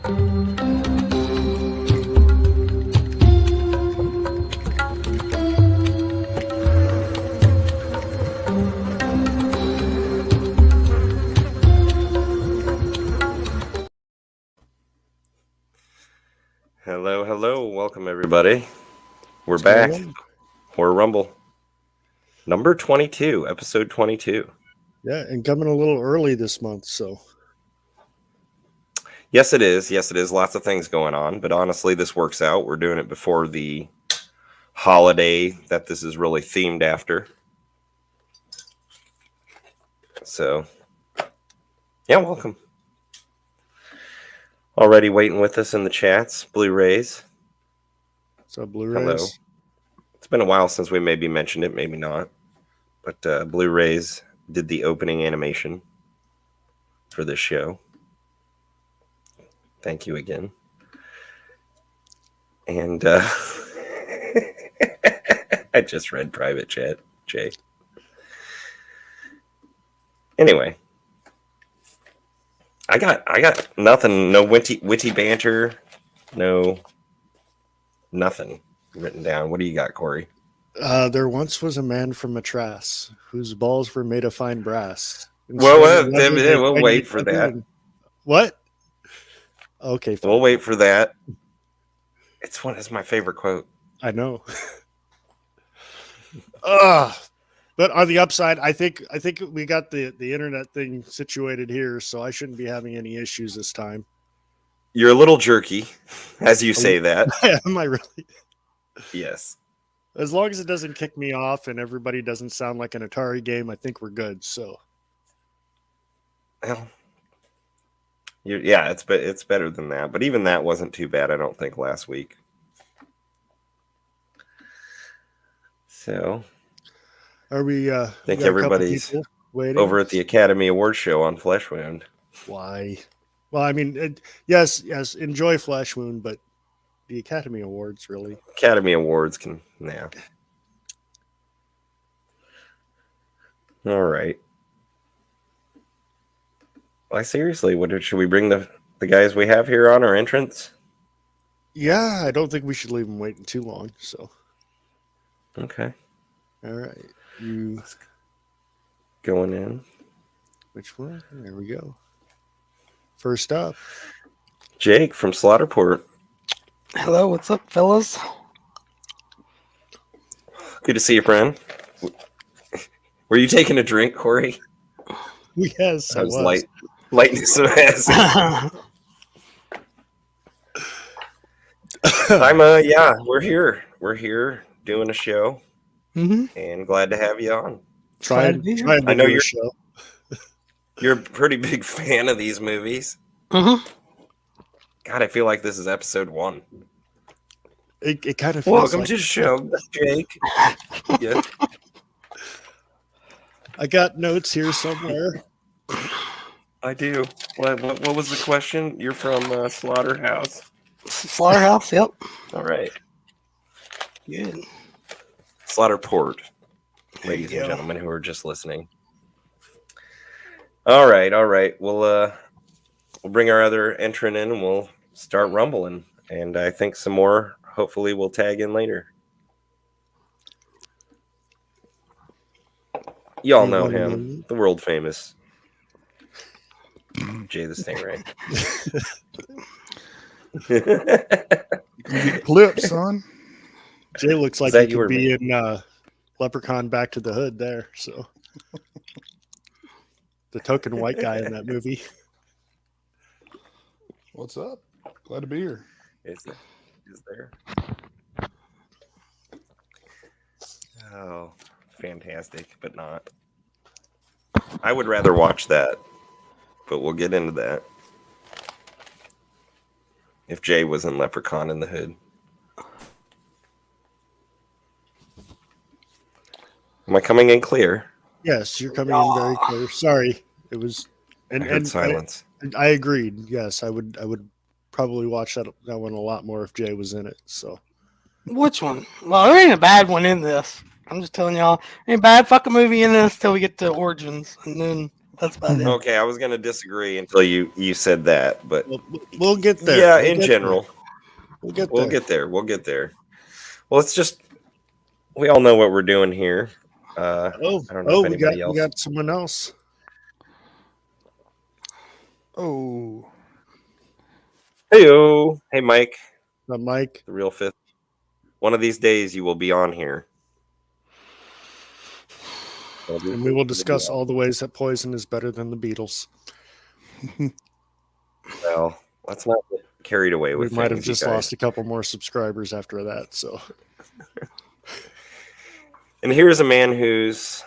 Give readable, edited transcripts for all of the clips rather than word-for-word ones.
Hello, hello. Welcome, everybody. We're back. Horror Rumble. Number 22, episode 22. Yeah, and coming a little early this month, so. Yes, it is. Yes, it is. Lots of things going on, but honestly, this works out. We're doing it before the holiday that this is really themed after. So, yeah, welcome. Already waiting with us in the chats, Blu-rays. What's up, Blu-rays? Hello. It's been a while since we maybe mentioned it, maybe not. But Blu-rays did the opening animation for this show. Thank you again. And I just read private chat, Jay. Anyway. I got nothing, no witty banter, no nothing written down. What do you got, Kory? There once was a man from Madras whose balls were made of fine brass. Well, we'll wait for that. What? Okay, fine. We'll wait for that. It's my favorite quote. I know. But on the upside, I think we got the internet thing situated here, so I shouldn't be having any issues this time. You're a little jerky, as you say that. Am I really? Yes. As long as it doesn't kick me off and everybody doesn't sound like an Atari game, I think we're good. So. Well, it's better than that, but even that wasn't too bad, I don't think, last week. So. Are we? I think everybody's over at the Academy Awards show on Flesh Wound. Why? Well, I mean, yes, enjoy Flesh Wound, but the Academy Awards, really. Academy Awards can, yeah. All right. Why, seriously, should we bring the guys we have here on our entrance? Yeah, I don't think we should leave them waiting too long, so. Okay. All right. You going in. Which one? There we go. First up, Jake from Slaughterport. Hello, what's up, fellas? Good to see you, friend. Were you taking a drink, Kory? Yes, I was lighting some ass. We're here. We're here doing a show. Mm-hmm. And glad to have you on. I know you're a pretty big fan of these movies. Mm-hmm. God, I feel like this is episode 1. It kind of feels welcome to the show, Jake. Yeah. I got notes here somewhere. I do. What was the question? You're from Slaughterhouse. Slaughterhouse, yep. All right. Good. Slaughterport, ladies and gentlemen who are just listening. All right. We'll bring our other entrant in and we'll start rumbling. And I think some more, hopefully, will tag in later. Y'all know him, the world famous Jay the Stingray. Clip, son. Jay looks like he could be in Leprechaun Back to the Hood there. So the token white guy in that movie. What's up? Glad to be here. Is there? Oh, fantastic, but not. I would rather watch that, but we'll get into that. If Jay was in Leprechaun in the Hood. Am I coming in clear? Yes, you're coming in very clear. Sorry, it was. And silence. I agreed. Yes, I would probably watch that one a lot more if Jay was in it. So. Which one? Well, there ain't a bad one in this. I'm just telling y'all, ain't a bad fucking movie in this till we get to Origins, and then That's about it. Okay, I was going to disagree until you said that, but We'll get there. yeah, We'll in get general, there. We'll get we'll there. get there. We'll get there. Well, it's just we all know what we're doing here. I don't know if anybody we else. got someone else. Oh, Hey, Mike, Mike. the real fifth. One of these days, you will be on here, And we will discuss all the ways that Poison is better than the Beatles. Well, let's not get carried away We with might have things, you just guys. lost a couple more subscribers after that. So, And here's a man whose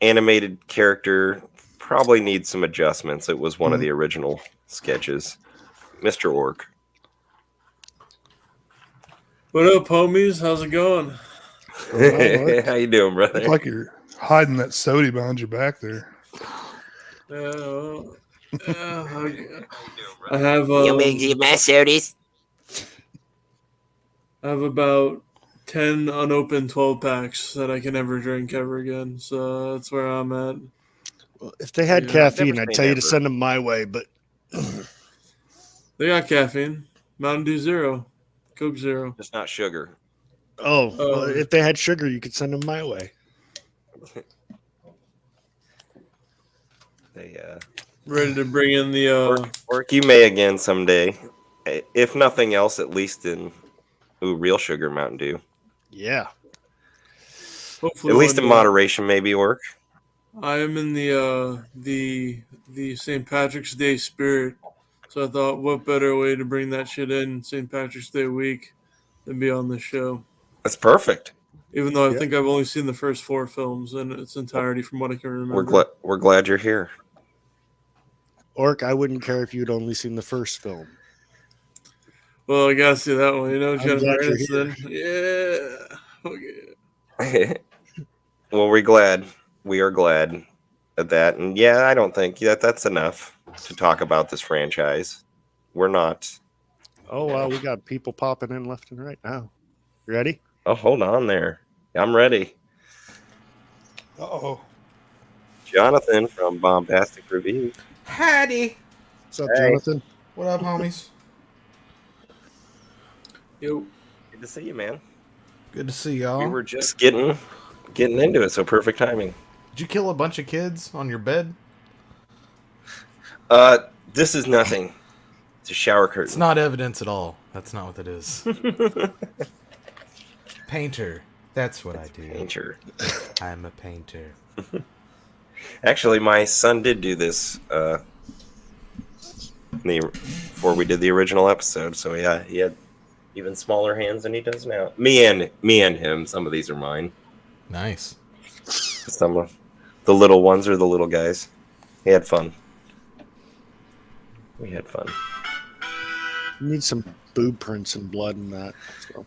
animated character probably needs some adjustments. It was one of the original sketches, Mr. Orc. What up, homies? How's it going? How you doing, brother? it's like you're hiding that soda behind your back there. I have I have about 10 unopened 12 packs that I can never drink ever again. So that's where I'm at. well, if they had Yeah. caffeine, Never I'd say tell you to never. send them my way. But They got caffeine. Mountain Dew Zero. Coke Zero. Just not sugar. well, if they had sugar, you could send them my way. They Ready to bring in the Orc, you may again someday. If nothing else, at least in real sugar Mountain Dew. Yeah. hopefully At least one in day. moderation, maybe, Orc. I am in the St. Patrick's Day spirit. So I thought, what better way to bring that shit in St. Patrick's Day week than be on the show? That's perfect. Even though I Yeah. think I've only seen the first 4 films in its entirety from what I can remember. We're glad you're here. Orc, I wouldn't care if you'd only seen the first film. Well, I gotta see that one. You know, I'm Jennifer glad you're Aniston. Yeah. Okay. Well, we are glad at that. And yeah, I don't think that's enough to talk about this franchise. We're not. Oh, wow. We got people popping in left and right now. You ready? Oh, hold on there. I'm ready. Oh, Jonathan from Bombastic Review. Hattie. What's up, Hey. Jonathan? What up, homies? Yo. Good to see you, man. Good to see y'all. We were just getting into it, so perfect timing. Did you kill a bunch of kids on your bed? This is nothing. It's a shower curtain. It's not evidence at all. That's not what it is. Painter. That's what I do. Painter. I'm a painter. Actually, my son did do this before we did the original episode. So yeah, he had even smaller hands than he does now. Me and him. Some of these are mine. Nice. Some of the little ones are the little guys. He had fun. We had fun. You need some boob prints and blood in that. So.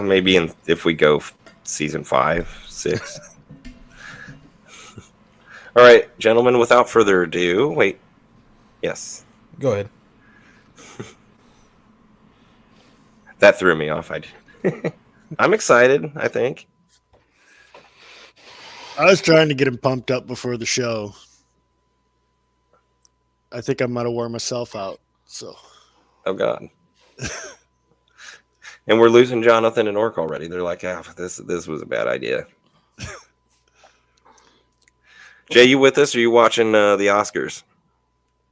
Maybe if we go season 5, 6. All right, gentlemen. Without further ado, wait. Yes, Go ahead. that threw me off. I'm excited. I think. I was trying to get him pumped up before the show. I think I might have wore myself out. So, Oh God. And we're losing Jonathan and Orc already. They're like, this was a bad idea. Jay, you with us? Or are you watching the Oscars?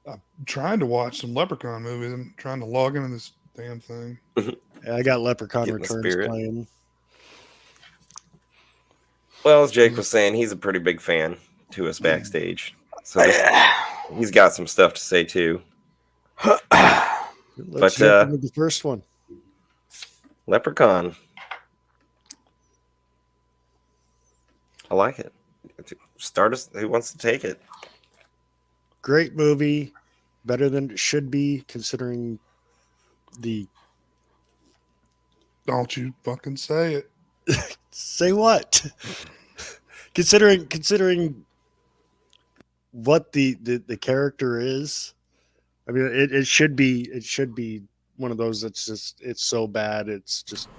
I'm trying to watch some Leprechaun movies. I'm trying to log into this damn thing. yeah, I got Leprechaun Get in the Returns spirit. playing. Well, as Jake was saying, he's a pretty big fan to us backstage. So he's got some stuff to say too. Let's jump into the first one. Leprechaun. I like it. Start us. Who wants to take it? Great movie, better than it should be, considering the. Don't you fucking say it. Say what? considering what the character is. I mean, it should be one of those that's just it's so bad it's just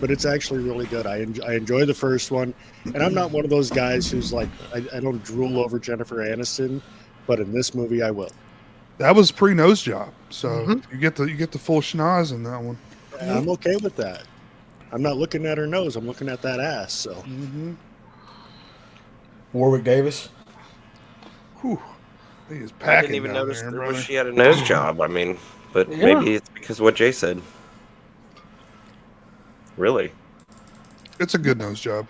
but it's actually really good. I enjoy the first one, and I'm not one of those guys who's like I don't drool over Jennifer Aniston, but in this movie I will. That was pre-nose job, so Mhm. you get the full schnoz in that one. I'm okay with that. I'm not looking at her nose. I'm looking at that ass. So Mm-hmm. Warwick Davis. Whew. He is I packing didn't even down notice there, there brother. was she had a nose job. I mean, but Yeah. maybe it's because of what Jay said. Really? It's a good nose job,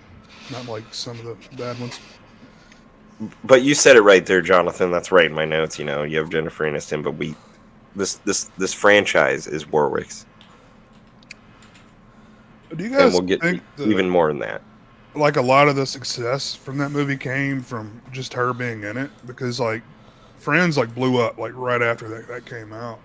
not like some of the bad ones. But you said it right there, Jonathan. That's right in my notes. You know, you have Jennifer Aniston, but this franchise is Warwick's, Do you and guys we'll get think even more than that. like a lot of the success from that movie came from just her being in it? Because like Friends like blew up like right after that came out.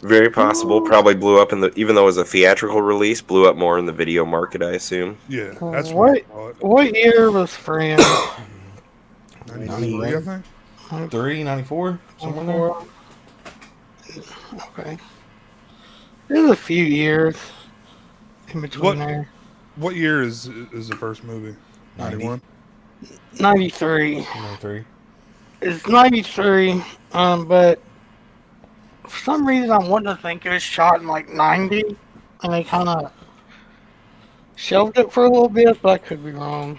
Very possible. Probably blew up even though it was a theatrical release, blew up more in the video market, I assume. Yeah, that's What? what I thought. What year was Friends? 93, I think. 3, 94, somewhere in there. Okay. There's a few years in between What- there. What year is the first movie? 91. 93. 93. It's 93, but for some reason I'm wanting to think it was shot in like 90, and they kind of shelved it for a little bit, but I could be wrong.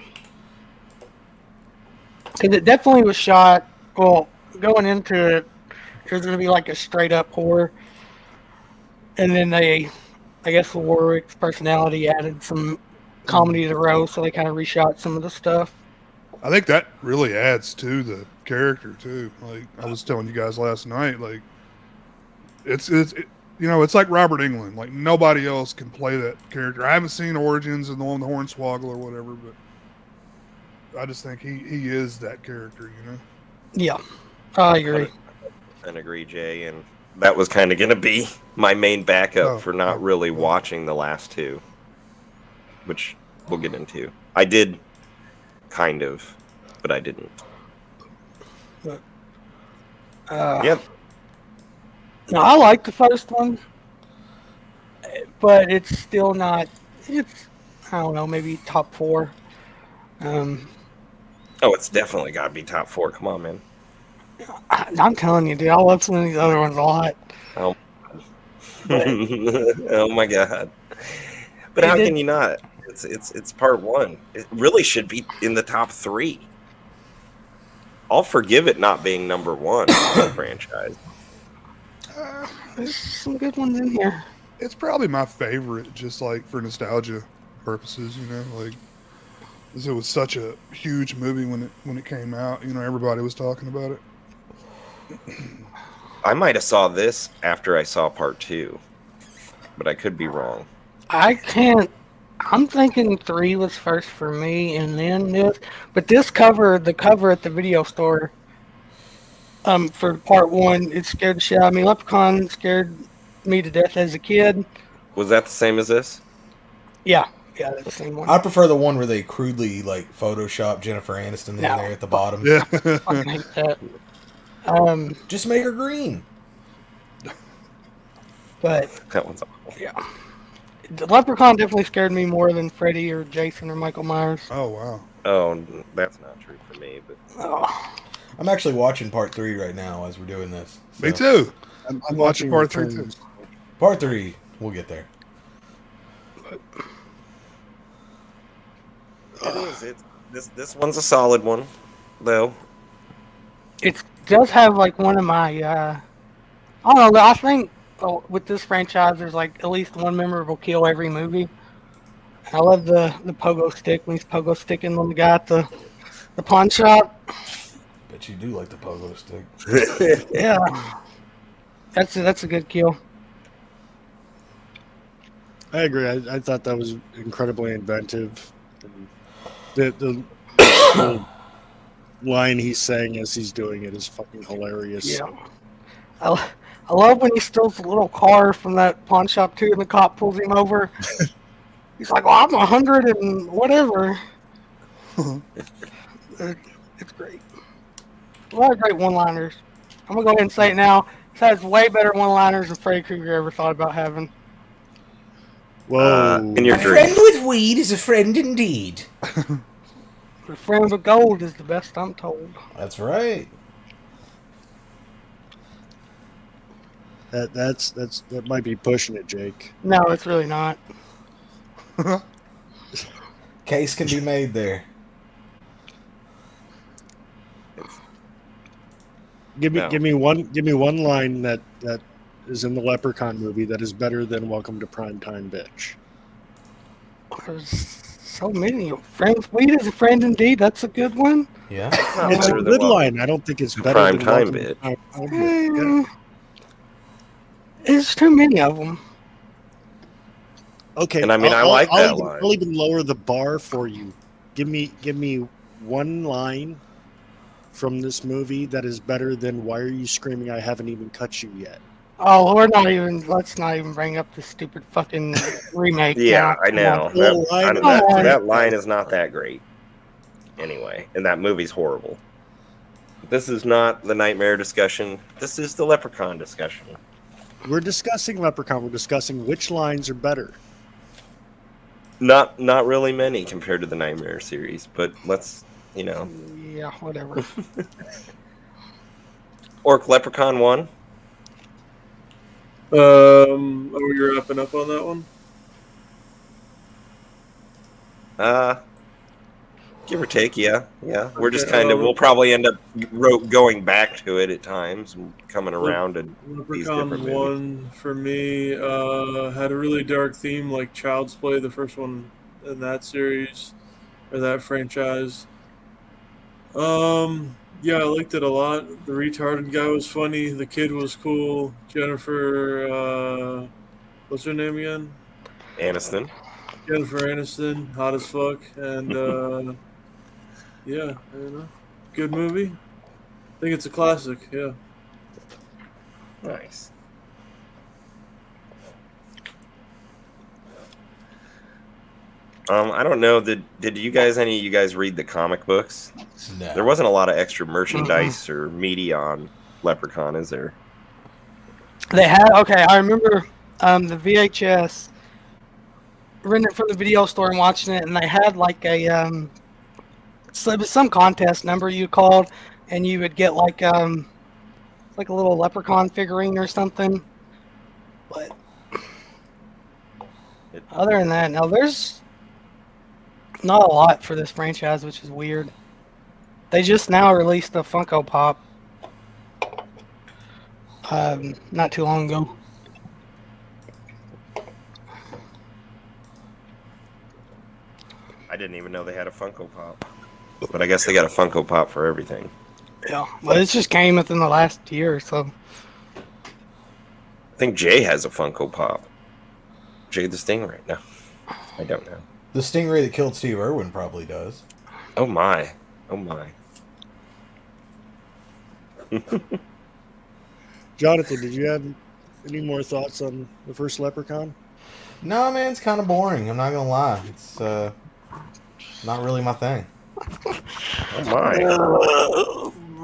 Because it definitely was shot, well, going into it, it was going to be like a straight up horror. And then I guess Warwick's personality added some comedy to the role, so they kind of reshot some of the stuff. I think that really adds to the character too. Like I was telling you guys last night, like it's you know, it's like Robert Englund. Like nobody else can play that character. I haven't seen Origins and the one with the Hornswoggle or whatever, but I just think he is that character. You know. Yeah, I agree. And agree, Jay. And that was kind of going to be my main backup Oh, for not really watching the last two, which we'll get into. I did, kind of, but I didn't. Yep. No, I like the first one, but it's still not. It's I don't know, maybe top 4. Oh, it's definitely got to be top 4. Come on, man. I'm telling you, dude, I love some of these other ones a lot. Oh, oh my god! But how can you not? It's part 1. It really should be in the top 3. I'll forgive it not being number 1 in the franchise. There's some good ones in here. It's probably my favorite, just like for nostalgia purposes. You know, like 'cause it was such a huge movie when it came out. You know, everybody was talking about it. I might have saw this after I saw part 2, but I could be wrong. I can't. I'm thinking 3 was first for me, and then this. But the cover at the video store, for part 1, it scared the shit out of me. Leprechaun scared me to death as a kid. Was that the same as this? Yeah, that's the same one. I prefer the one where they crudely like Photoshop Jennifer Aniston in No. there at the bottom. Yeah. I hate that. Just make her green. But That one's awful. yeah, the Leprechaun definitely scared me more than Freddy or Jason or Michael Myers. Oh wow. Oh, that's not true for me. But Oh, I'm actually watching part 3 right now as we're doing this. Me So, too. I'm watching part 3 Returns. too. Part 3, we'll get there. it is. This one's a solid one, though. it does have like one of my. I don't know. I think with this franchise, there's like at least one memorable kill every movie. I love the pogo stick when he's pogo sticking on the guy at the pawn shop. Bet you do like the pogo stick. Yeah, that's a good kill. I agree. I thought that was incredibly inventive. And the line he's saying as he's doing it is fucking hilarious. Yeah. I love when he steals the little car from that pawn shop too, and the cop pulls him over. He's like, "Well, I'm 100 and whatever." It's great. A lot of great one-liners. I'm gonna go ahead and say it now. This has way better one-liners than Freddy Krueger ever thought about having. Whoa. In your A friend dreams. with weed is a friend indeed. The friend with gold is the best, I'm told. That's right. That might be pushing it, Jake. No, it's really not. Case can be made there. Give No. me one line that is in the Leprechaun movie that is better than "Welcome to Primetime, Bitch." There's so many. Friend with weed is a friend indeed. That's a good one. Yeah. Not It's a better than good Welcome line. I don't think it's to better than Primetime, Welcome Bitch. to Primetime, Bitch. Yeah. There's too many of them. Okay, And I mean, I like that even, line. I'll even lower the bar for you. Give me one line from this movie that is better than "Why are you screaming? I haven't even cut you yet." Oh, let's not even bring up the stupid fucking remake. Yeah, now. I know. Come on. That line is not that great. Anyway, and that movie's horrible. This is not the Nightmare discussion. This is the Leprechaun discussion. We're discussing Leprechaun. We're discussing which lines are better. Not really many compared to the Nightmare series, but let's, Yeah, whatever. Orc Leprechaun 1. Are we wrapping up on that one? Give or take, yeah. We're just Okay, we'll probably end up going back to it at times and coming around to these different Leprechaun movies. 1 for me had a really dark theme, like Child's Play, the first one in that series or that franchise. Yeah, I liked it a lot. The retarded guy was funny. The kid was cool. Jennifer, what's her name again? Aniston. Jennifer Aniston, hot as fuck, and yeah, good movie. I think it's a classic. Yeah. Nice. I don't know. Did any of you guys read the comic books? No. There wasn't a lot of extra merchandise or media on Leprechaun, is there? They had I remember the VHS renting it from the video store and watching it, and they had like a so it was some contest number you called, and you would get like a little leprechaun figurine or something. But other than that, no, there's not a lot for this franchise, which is weird. They just now released a Funko Pop not too long ago. I didn't even know they had a Funko Pop. But I guess they got a Funko Pop for everything. Yeah, but it just came within the last year or so. I think Jay has a Funko Pop. Jay the Stingray. No, I don't know. The stingray that killed Steve Irwin probably does. Oh my. Oh my. Jonathan, did you have any more thoughts on the first Leprechaun? No, man, it's kind of boring. I'm not gonna lie. It's not really my thing. Oh my.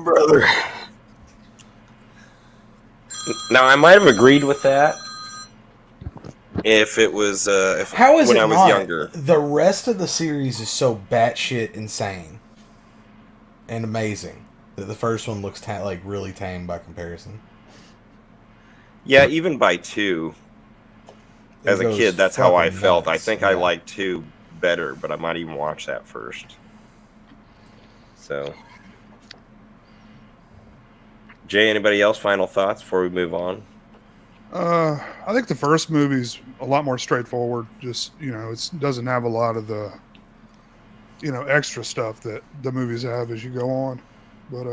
Brother. Now I might have agreed with that if it was How is when it I was not? younger. The rest of the series is so batshit insane and amazing that the first one looks like really tame by comparison. Yeah, even by 2. As a goes kid, that's how I fucking felt. I nuts, think yeah. I liked 2 better, but I might even watch that first. So, Jay, anybody else final thoughts before we move on? I think the first movie's a lot more straightforward. Just, it doesn't have a lot of the, extra stuff that the movies have as you go on. But,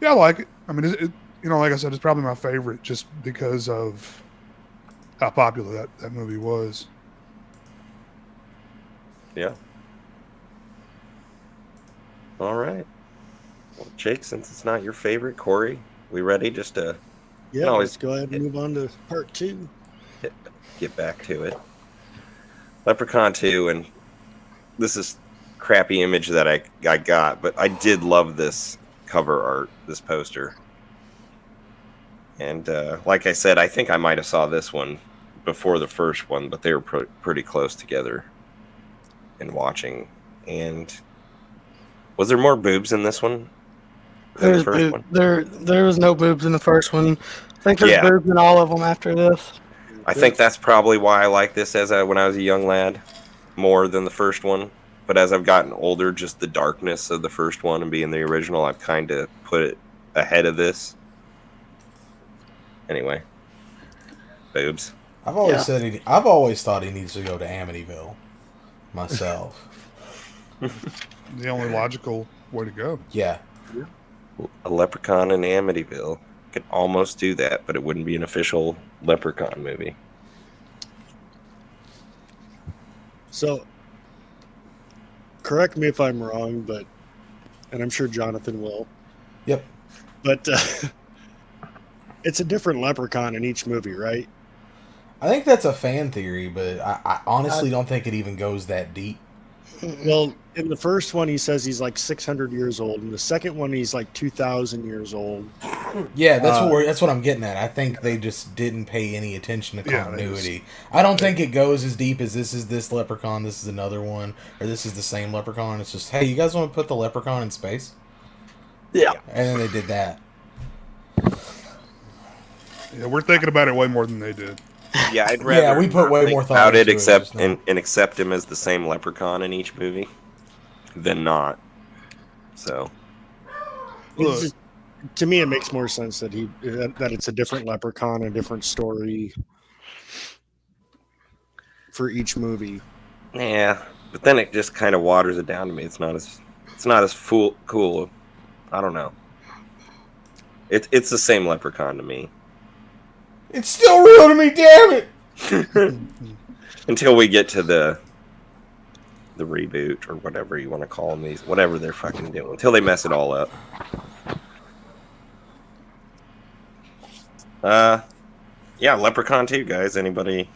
yeah, I like it. I mean, it like I said, it's probably my favorite just because of how popular that movie was. Yeah. All right. Well, Jake, since it's not your favorite, Kory, we ready just to Yeah, always let's go ahead and move on to part 2. get back to it? Leprechaun 2, and this is crappy image that I got, but I did love this cover art, this poster. And like I said, I think I might have saw this one before the first one, but they were pretty close together in watching. And was there more boobs in this one than the first one? There was no boobs in the first one. I think there's Yeah. boobs in all of them after this. I think that's probably why I like this when I was a young lad more than the first one. But as I've gotten older, just the darkness of the first one and being the original, I've kind of put it ahead of this. Anyway, boobs. I've always thought he needs to go to Amityville myself. The only logical way to go. Yeah. A Leprechaun in Amityville. Could almost do that, but it wouldn't be an official Leprechaun movie. So, correct me if I'm wrong, and I'm sure Jonathan will. Yep. But it's a different Leprechaun in each movie, right? I think that's a fan theory, but I honestly don't think it even goes that deep. Well, in the first one, he says he's like 600 years old. In the second one, he's like 2,000 years old. Yeah, that's what I'm getting at. I think they just didn't pay any attention to continuity. I don't think it goes as deep as this is this Leprechaun, this is another one, or this is the same Leprechaun. It's just, hey, you guys want to put the Leprechaun in space? Yeah. And then they did that. Yeah, we're thinking about it way more than they did. Yeah, I'd rather. Yeah, we put way think more thought about it, into it, except just not. and accept him as the same Leprechaun in each movie, than not. So, It's just, to me, it makes more sense that it's a different Leprechaun, a different story for each movie. yeah, but then it just kind of waters it down to me. It's not as cool. I don't know. It's the same Leprechaun to me. It's still real to me, damn it! Until we get to the reboot or whatever you want to call them, whatever they're fucking doing, until they mess it all up. Yeah, Leprechaun 2, guys. Anybody?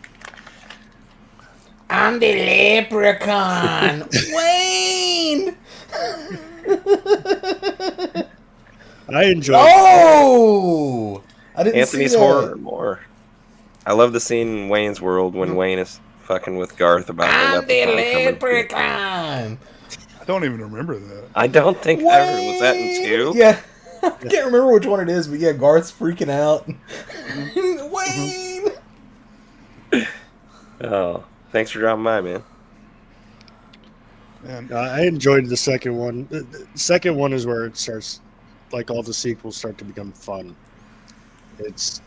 I'm the Leprechaun, Wayne. I enjoy. Oh, I didn't Anthony's see that. horror more. I love the scene in Wayne's World when Wayne is fucking with Garth about I'm the the Leprechaun. Leprechaun. I don't even remember that. I don't think ever was that in 2. Yeah, I can't remember which one it is, but yeah, Garth's freaking out. Wayne. Oh, thanks for dropping by, man. Man, I enjoyed the second one. The second one is where it starts, like all the sequels start to become fun. It's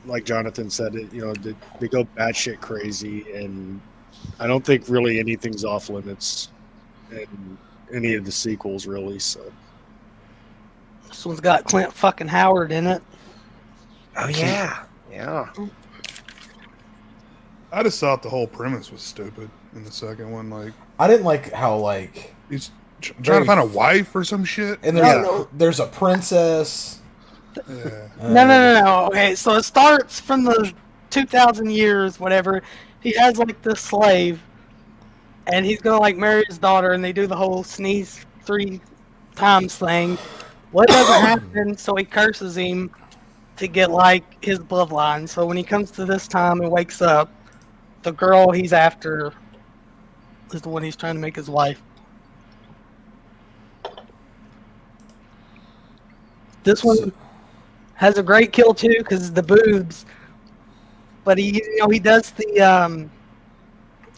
like Jonathan said, they go batshit crazy, and I don't think really anything's off limits in any of the sequels, really. So This one's got Clint fucking Howard in it. Oh yeah, yeah. I just thought the whole premise was stupid in the second one. Like, I didn't like how he's trying to find a wife or some shit. and there's a princess. Yeah. No. Okay, so it starts from the 2,000 years, whatever. He has like this slave, and he's gonna like marry his daughter, and they do the whole sneeze 3 times thing. What doesn't happen? So he curses him to get like his bloodline. So when he comes to this time and wakes up, the girl he's after is the one he's trying to make his wife. This one has a great kill too because the boobs, but he does the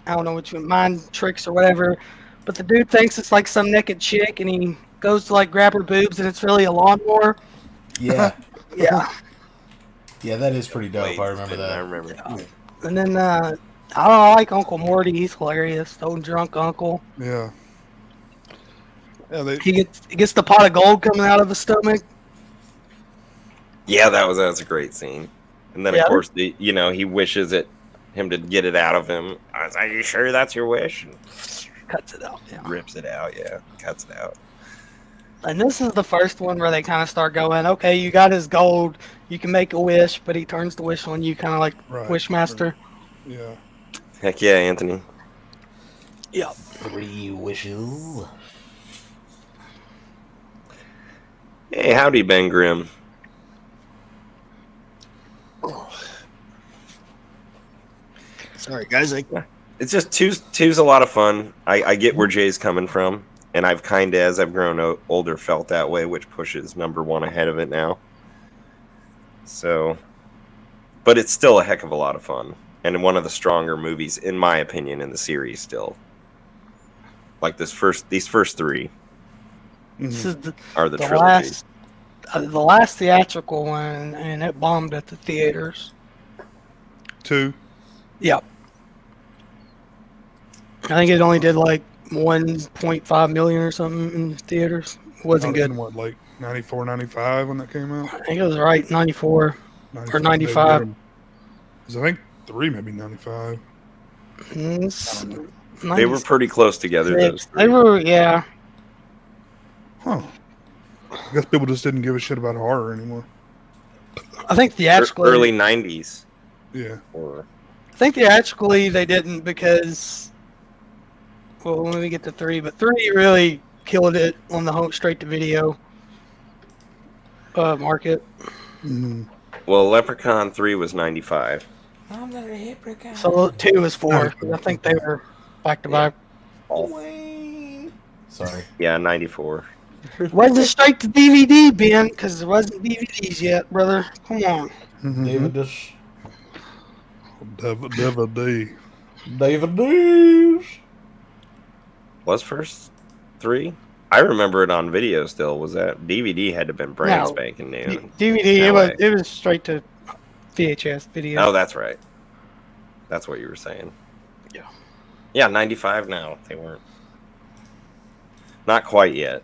I don't know which one, mind tricks or whatever. But the dude thinks it's like some naked chick, and he goes to like grab her boobs, and it's really a lawnmower. Yeah, Yeah. yeah, that is pretty dope. Wait, I remember I that. remember. And then I don't know, I like Uncle Morty. He's hilarious. The old drunk uncle. Yeah. Yeah, He gets the pot of gold coming out of his stomach. Yeah, that was a great scene. And then Yeah. of course he wishes him to get it out of him. I was like, "Are you sure that's your wish?" And Cuts it out. Yeah. rips it out. Yeah, cuts it out. And this is the first one where they kind of start going, okay, you got his gold, you can make a wish, but he turns the wish on you, kind of like Right. Wishmaster. yeah. Heck yeah, Anthony. Yeah. 3 wishes. Hey, howdy, Ben Grimm. All right, guys. It's just two's a lot of fun. I get where Jay's coming from, and I've kind of, as I've grown older, felt that way, which pushes number one ahead of it now. So, but it's still a heck of a lot of fun, and one of the stronger movies, in my opinion, in the series. Still, like these first three This is are the trilogy. last theatrical one, and it bombed at the theaters. 2. Yep. I think it only did like 1.5 million or something in theaters. It wasn't good. What, like 94, 95 when that came out? I think it was right 94 or 95. Because I think 3 maybe 95. They were pretty close together. Those three. They were, yeah. Huh. I guess people just didn't give a shit about horror anymore. I think theatrically, early 90s. Yeah. Or I think theatrically they didn't because, well, when we get to 3, but 3 really killed it on the home straight to video market. Mm-hmm. Well, Leprechaun 3 was 95. I'm the Leprechaun. So 2 was 4. I think they were back to back. Sorry. Yeah, 94. Wasn't straight to DVD, Ben, because there wasn't DVDs yet, brother. Come on. David Dish. David D. David Dish. Was first 3? I remember it on video still. Was that DVD had to have been brand spanking new? DVD, it was straight to VHS video. Oh, that's right. That's what you were saying. Yeah. Yeah, 95 now. They weren't. Not quite yet.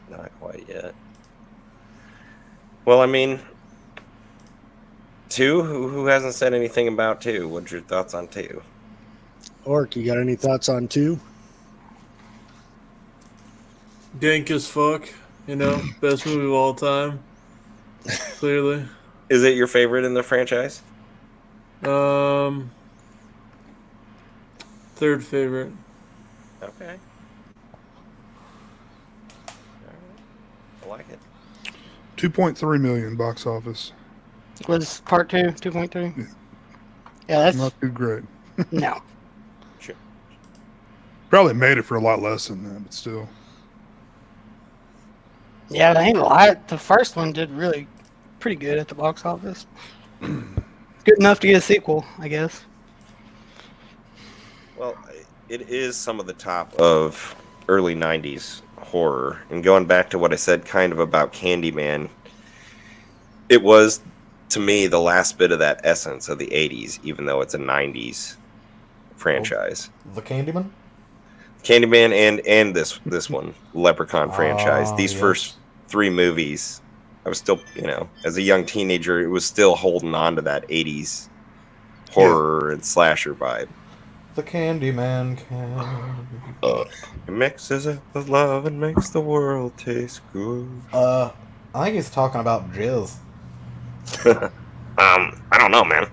Not quite yet. Well, I mean, 2? Who hasn't said anything about 2? What's your thoughts on 2? Orc, you got any thoughts on 2? Dank as fuck, best movie of all time. Clearly. Is it your favorite in the franchise? Third favorite. Okay. I like it. 2.3 million box office. Was part 2 2.3? Yeah, that's Not too great. no. Sure. Probably made it for a lot less than that, but still. Yeah, I ain't lie. The first one did really pretty good at the box office. Good enough to get a sequel, I guess. Well, it is some of the top of early 90s horror. And going back to what I said kind of about Candyman, it was, to me, the last bit of that essence of the 80s, even though it's a 90s franchise. The Candyman? Candyman and this one, Leprechaun franchise. These yes. first 3 movies, I was still, as a young teenager, it was still holding on to that 80s horror and slasher vibe. The Candyman can. It mixes it with love and makes the world taste good. I think he's talking about Jizz. I don't know, man.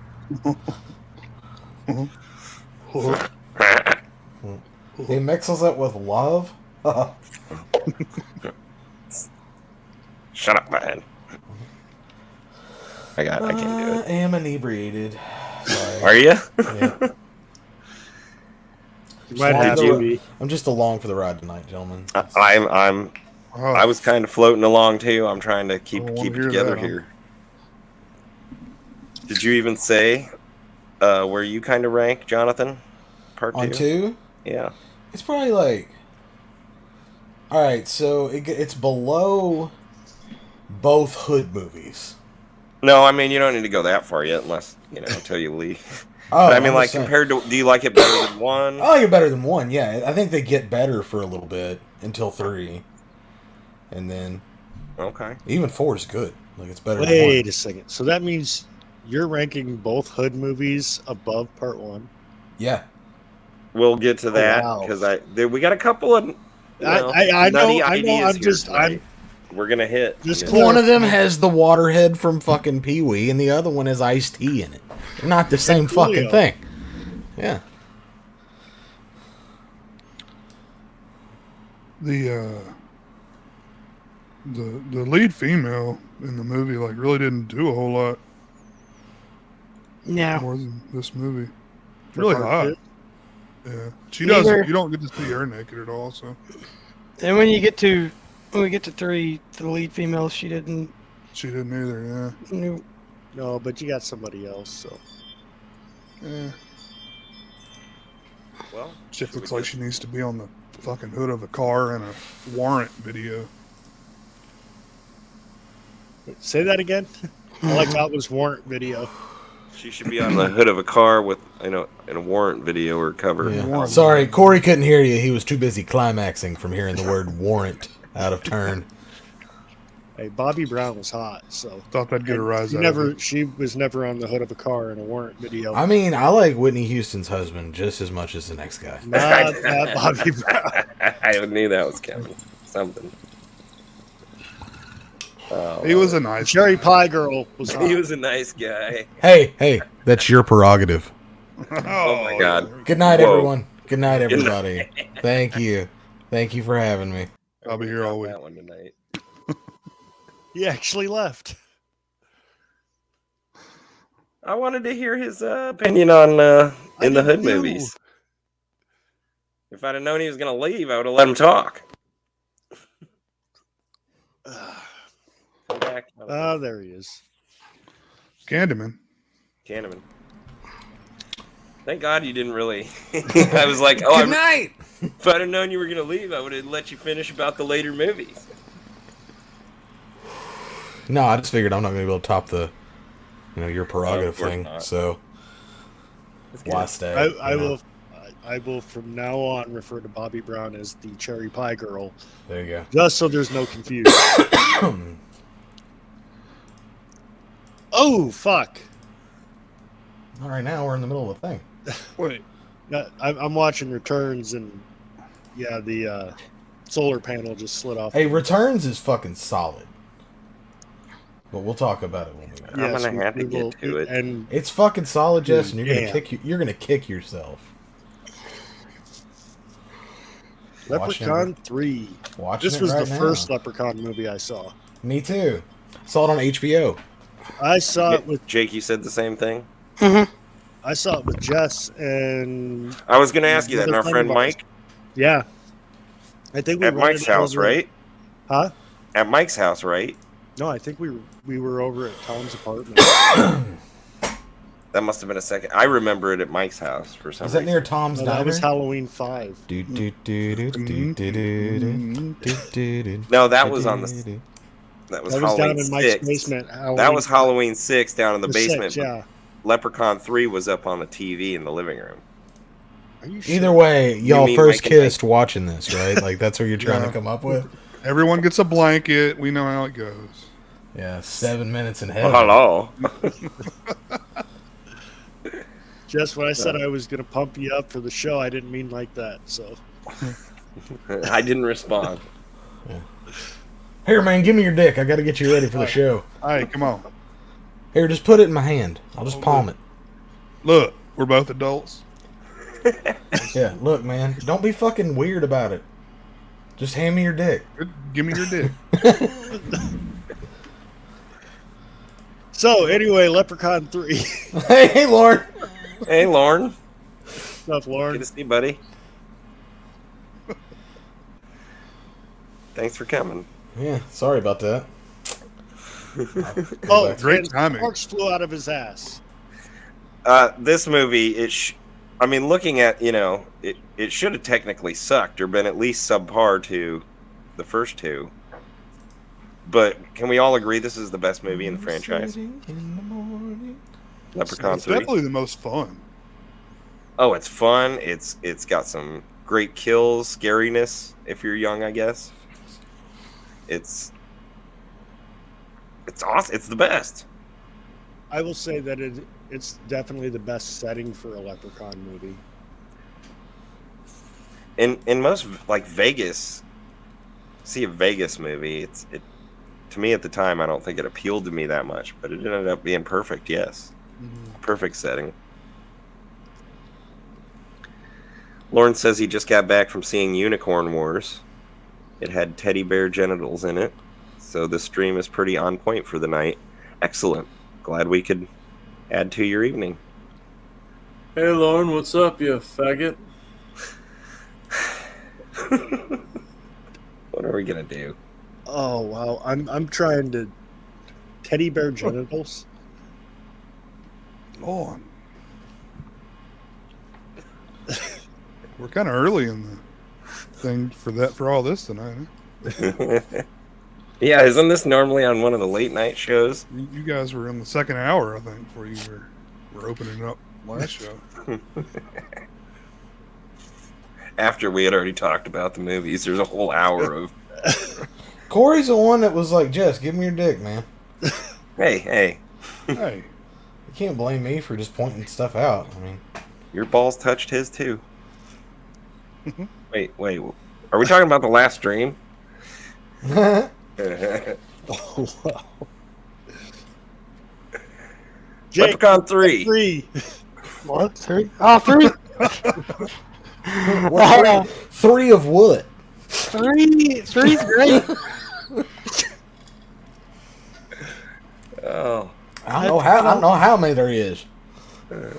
He mixes it with love? Shut up, man. I can't do it. I am inebriated. Sorry. Are you? Yeah. I'm just along for the ride tonight, gentlemen. I was kind of floating along too. I'm trying to keep it together here. Did you even say where you kind of rank, Jonathan? Part 2? On 2? Yeah. It's probably like... Alright, so it's below both Hood movies. No, I mean, you don't need to go that far yet unless, until you leave. Oh, but I mean, like, compared to... Do you like it better than 1? I like it better than 1, yeah. I think they get better for a little bit until 3. And then... Okay. Even 4 is good. Like, it's better than 1. Wait a second. So that means you're ranking both Hood movies above part 1? Yeah. We'll get to that because we got a couple of I know. We're gonna hit. One of them has the waterhead from fucking Pee-wee, and the other one has iced tea in it. They're not the same fucking thing. Yeah. The lead female in the movie really didn't do a whole lot. Yeah. more than this movie. Really part hot. two? Yeah, she Neither- doesn't. You don't get to see her naked at all. So And when we get to 3, the lead female, she didn't. she didn't either. Knew, No, but you got somebody else. So Yeah. Well, She should looks we like she needs to be on the fucking hood of a car in a warrant video. say that again. I like that was warrant video. She should be on the hood of a car with, in a warrant video or cover. Yeah. Warrant. Sorry, Kory couldn't hear you. He was too busy climaxing from hearing the word warrant out of turn. Hey, Bobby Brown was hot, so Thought that'd get a rise she out never. of it. She was never on the hood of a car in a warrant video. I mean, I like Whitney Houston's husband just as much as the next guy. Not Bobby Brown. I knew that was coming. Something. Oh, He was a nice Cherry Pie Girl was hot. he was a nice guy. Hey, that's your prerogative. Oh my God. Good night, Whoa. everyone. Good night, everybody. Thank you. Thank you for having me. I'll be here all week. That one tonight. He actually left. I wanted to hear his opinion on In the Hood did too. movies. If I'd have known he was going to leave, I would have let him talk. Come back. Oh, there he is. Candyman. Candyman. Thank God you didn't really. I was like, oh, night. if I'd have known you were going to leave, I would have let you finish about the later movies. No, I just figured I'm not going to be able to top the, your prerogative of course thing. not. So why stay? I will from now on refer to Bobby Brown as the Cherry Pie Girl, There you go. just so there's no confusion. Oh fuck! All right, now we're in the middle of a thing. Wait. Yeah, I'm watching Returns, and yeah, the solar panel just slid off. Hey, Returns is fucking solid. But we'll talk about it when we get. I'm gonna have to we get will- to it. And It's fucking solid, Jess, and Yeah. you're gonna kick yourself. Leprechaun 3. Watching This it was right the now. first Leprechaun movie I saw. Me too. Saw it on HBO. I saw it with Jake, you said the same thing? Jess and I was going to ask you that. And Another our friend friend of ours. Mike yeah. I think we at rented Mike's it house, over- right? Huh? At Mike's house, right? No, I think we were over at Tom's apartment. That must have been a second. I remember it at Mike's house for some Is that reason. near Tom's No, Diner? that was Halloween 5. No, that was on the. That was That was down Halloween in Mike's 6. basement. That was Halloween 6 down in the The basement. 6, but yeah. Leprechaun 3 was up on the TV in the living room. Are you sure? Either way, y'all mean first Mike and kissed watching this, right? Like that's what you're trying to Yeah. come up with. Everyone gets a blanket. We know how it goes. Yeah, 7 minutes in Oh, heaven. hello. Just when I said I was going to pump you up for the show, I didn't mean like that. So I didn't respond. Here, man, give me your dick. I got to get you ready for the show. All right, come on. Here, just put it in my hand. I'll just palm it. Look, we're both adults. Yeah, look, man, don't be fucking weird about it. Just hand me your dick. Give me your dick. So anyway, Leprechaun 3. Hey, Lauren. Hey, Lauren. Stuff, Lauren. Good to see you, buddy. Thanks for coming. Yeah, sorry about that. Oh, Great and timing. sparks flew out of his ass. This movie, I mean, looking at, it should have technically sucked or been at least subpar to the first two. But can we all agree this is the best movie in the franchise? Leprechaun It's 3. definitely the most fun. Oh, it's fun. It's got some great kills, scariness if you're young, I guess. It's awesome. It's the best. I will say that it's definitely the best setting for a Leprechaun movie. In most like Vegas, see a Vegas movie, it to me at the time I don't think it appealed to me that much, but it ended up being perfect. Yes, perfect setting. Lauren says he just got back from seeing Unicorn Wars. It had teddy bear genitals in it, so the stream is pretty on point for the night. Excellent. Glad we could Add to your evening. Hey, Lauren, what's up, you faggot? What are we gonna do? Oh wow, I'm trying to teddy bear genitals. Lord. We're kind of early in the thing for all this tonight. Huh? Yeah, isn't this normally on one of the late night shows? You guys were in the second hour, I think, before you were opening up last show. After we had already talked about the movies, there's a whole hour of Kory's the one that was like, Jess, give me your dick, man. hey. Hey, You can't blame me for just pointing stuff out. I mean, Your balls touched his too. Wait. Are we talking about the last dream? Oh wow. Jake, Leprechaun 3. 3. What? 3? Oh, 3? what, three of what? 3's great. Oh. I don't know how many there is. A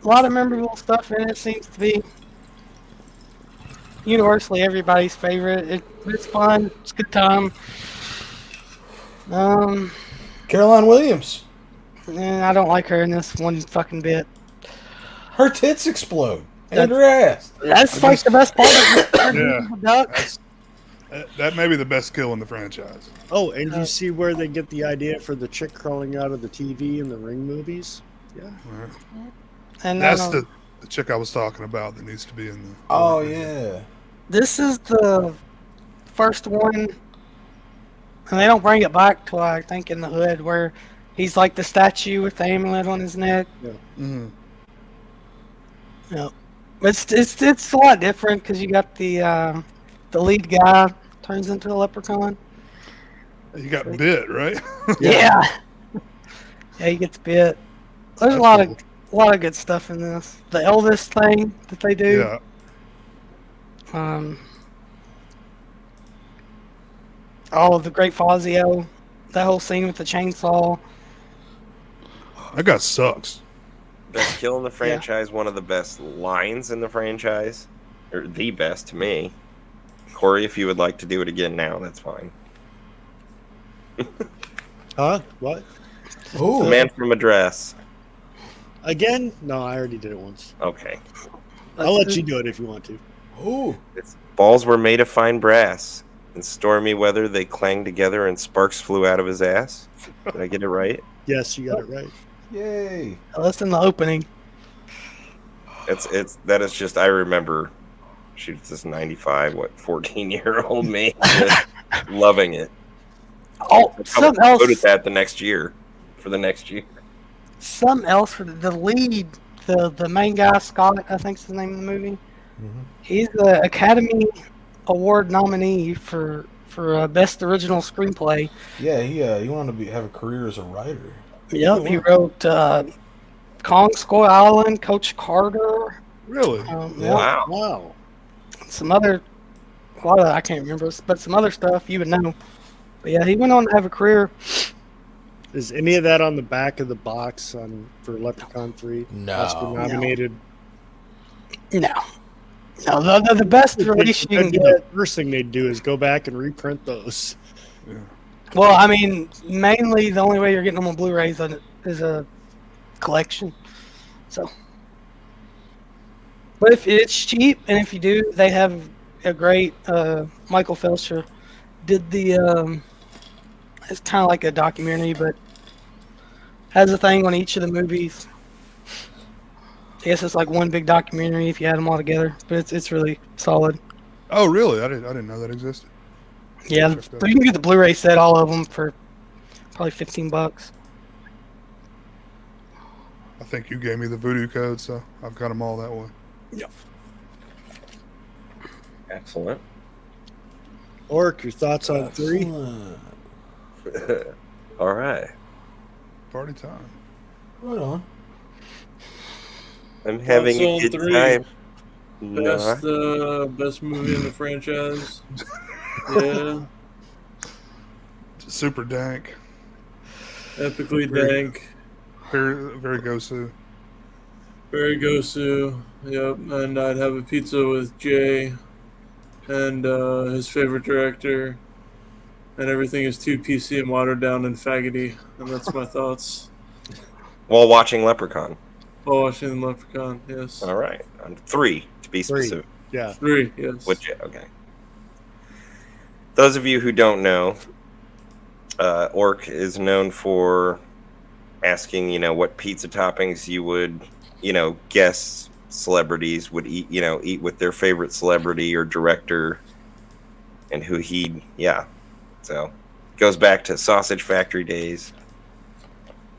lot of memorable stuff in it. Seems to be universally everybody's favorite. It's fun. It's a good time. Caroline Williams. I don't like her in this one fucking bit. Her tits explode. And her ass. That's like the best part of Yeah. the duck. that may be the best kill in the franchise. Oh, and you see where they get the idea for the chick crawling out of the TV in the Ring movies? Yeah. Right. And That's the chick I was talking about that needs to be in the. Oh, yeah. This is the first one, and they don't bring it back till I think in the Hood, where he's like the statue with the amulet on his neck. Mm-hmm. Yeah, it's a lot different because you got the lead guy turns into a leprechaun. You got bit, right? Yeah, he gets bit. There's a lot of good stuff in this. The Elvis thing that they do. Yeah. All of the Great Fazio, that whole scene with the chainsaw. That guy sucks. Best kill in the franchise, one of the best lines in the franchise. Or the best to me. Kory, if you would like to do it again now, that's fine. Huh? What? The man from Madras. Again? No, I already did it once. Okay. I'll let you do it if you want to. Ooh. Its balls were made of fine brass. In stormy weather, they clanged together and sparks flew out of his ass. Did I get it right? Yes, you got it right. Yay. That's in the opening. That is just, I remember, shoot, it's this 14-year-old me just loving it. Oh, something else. Voted that the next year, for the next year. Something else for the lead, the main guy, Scott, I think's the name of the movie. Mm-hmm. He's the Academy Award nominee for Best Original Screenplay. Yeah, he wanted to have a career as a writer. Yep, he wrote Kong Skull Island, Coach Carter. Really? Yeah, Wow. Wow. some other, a lot of I can't remember, but some other stuff you would know. But yeah, he went on to have a career. Is any of that on the back of the box for Leprechaun 3? No. Oscar nominated. No, the best release you can get. The first thing they'd do is go back and reprint those. Yeah. Well, I mean, mainly the only way you're getting them on Blu-rays is a collection. So, but if it's cheap, and if you do, they have a great Michael Felcher did the. It's kind of like a documentary, but has a thing on each of the movies. I guess it's like one big documentary if you add them all together, but it's really solid. Oh, really? I didn't know that existed. Yeah, so you can get the Blu-ray set, all of them, for probably $15. I think you gave me the voodoo code, so I've got them all that way. Yep. Excellent. Orc, your thoughts on 3? All right. Party time. Right on. I'm having a Thoughts on good 3? time. Best movie in the franchise. Yeah, Super dank. epically dank. Very Gosu. Barry Gosu. Yep. And I'd have a pizza with Jay and his favorite director. And everything is too PC and watered down and faggoty. And that's my thoughts. While watching Leprechaun. While watching the Leprechaun, yes. All right. 3, to be specific. Yeah. 3, yes. Okay. Those of you who don't know, Orc is known for asking, what pizza toppings you would, guess celebrities would eat with their favorite celebrity or director, and who so it goes back to Sausage Factory days.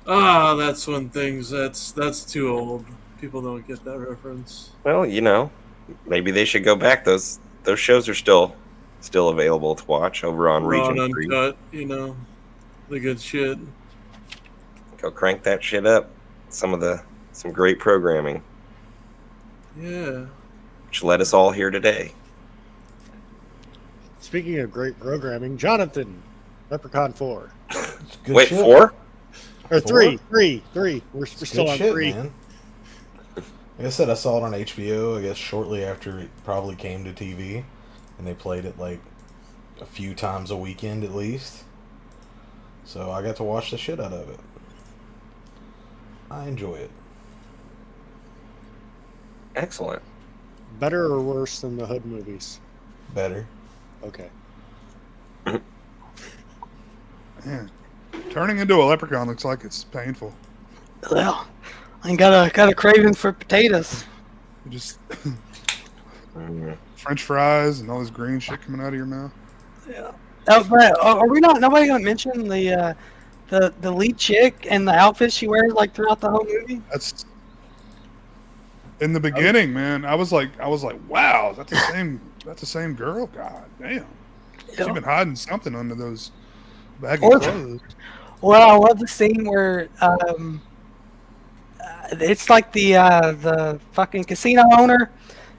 That's when things that's too old. People don't get that reference. Well, maybe they should go back. Those shows are still available to watch over on Raw Region and 3. Uncut, the good shit. Go crank that shit up. Some great programming, Yeah. which led us all here today. Speaking of great programming, Jonathan, Leprechaun 4. Good Wait, shit. 4? Or 3. We're Good still on shit, 3. man. Like I said, I saw it on HBO, I guess shortly after it probably came to TV. And they played it like a few times a weekend at least. So I got to watch the shit out of it. I enjoy it. Excellent. Better or worse than the Hood movies? Better. Okay. Man, turning into a leprechaun looks like it's painful. Well, I got a craving for potatoes. You just French fries and all this green shit coming out of your mouth. Yeah. But are we not? Nobody gonna mention the lead chick and the outfit she wears like throughout the whole movie? That's in the beginning, man. I was like, wow, that's the same girl. God damn, she's been hiding something under those baggy clothes. Well, I love the scene where it's like the fucking casino owner.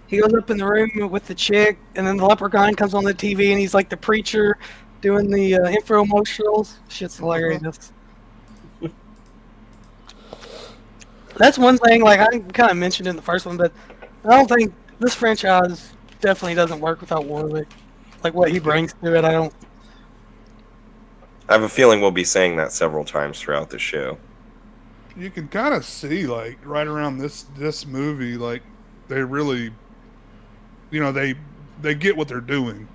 He goes up in the room with the chick, and then the leprechaun comes on the TV, and he's like the preacher doing the infomercials. Shit's hilarious. That's one thing, like I kind of mentioned in the first one, but I don't think this franchise definitely doesn't work without Warwick. Like what he brings to it, I have a feeling we'll be saying that several times throughout the show. You can kind of see, like, right around this movie, like, they really, they get what they're doing,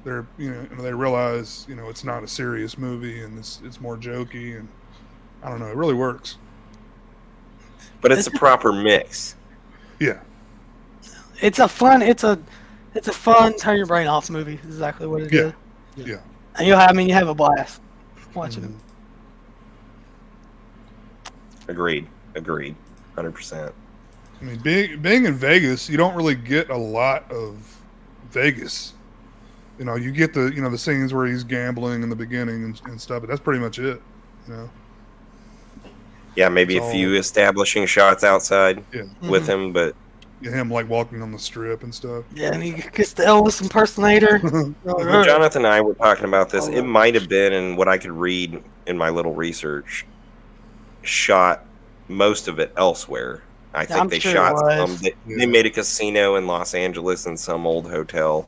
They're, they realize, it's not a serious movie and it's more jokey, and I don't know, it really works. But it's a proper mix. Yeah. it's a fun turn your brain off movie. Is exactly what it is. Yeah. And you have a blast watching it. Agreed. 100%. I mean, being in Vegas, you don't really get a lot of Vegas. You get the scenes where he's gambling in the beginning and stuff, but that's pretty much it. Yeah, maybe It's a few establishing shots outside Yeah. with him, but Him like walking on the strip and stuff. Yeah, and he gets the Elvis impersonator. when Jonathan and I were talking about this, it might have been, in what I could read in my little research, shot most of it elsewhere. I think they shot some. They made a casino in Los Angeles and some old hotel.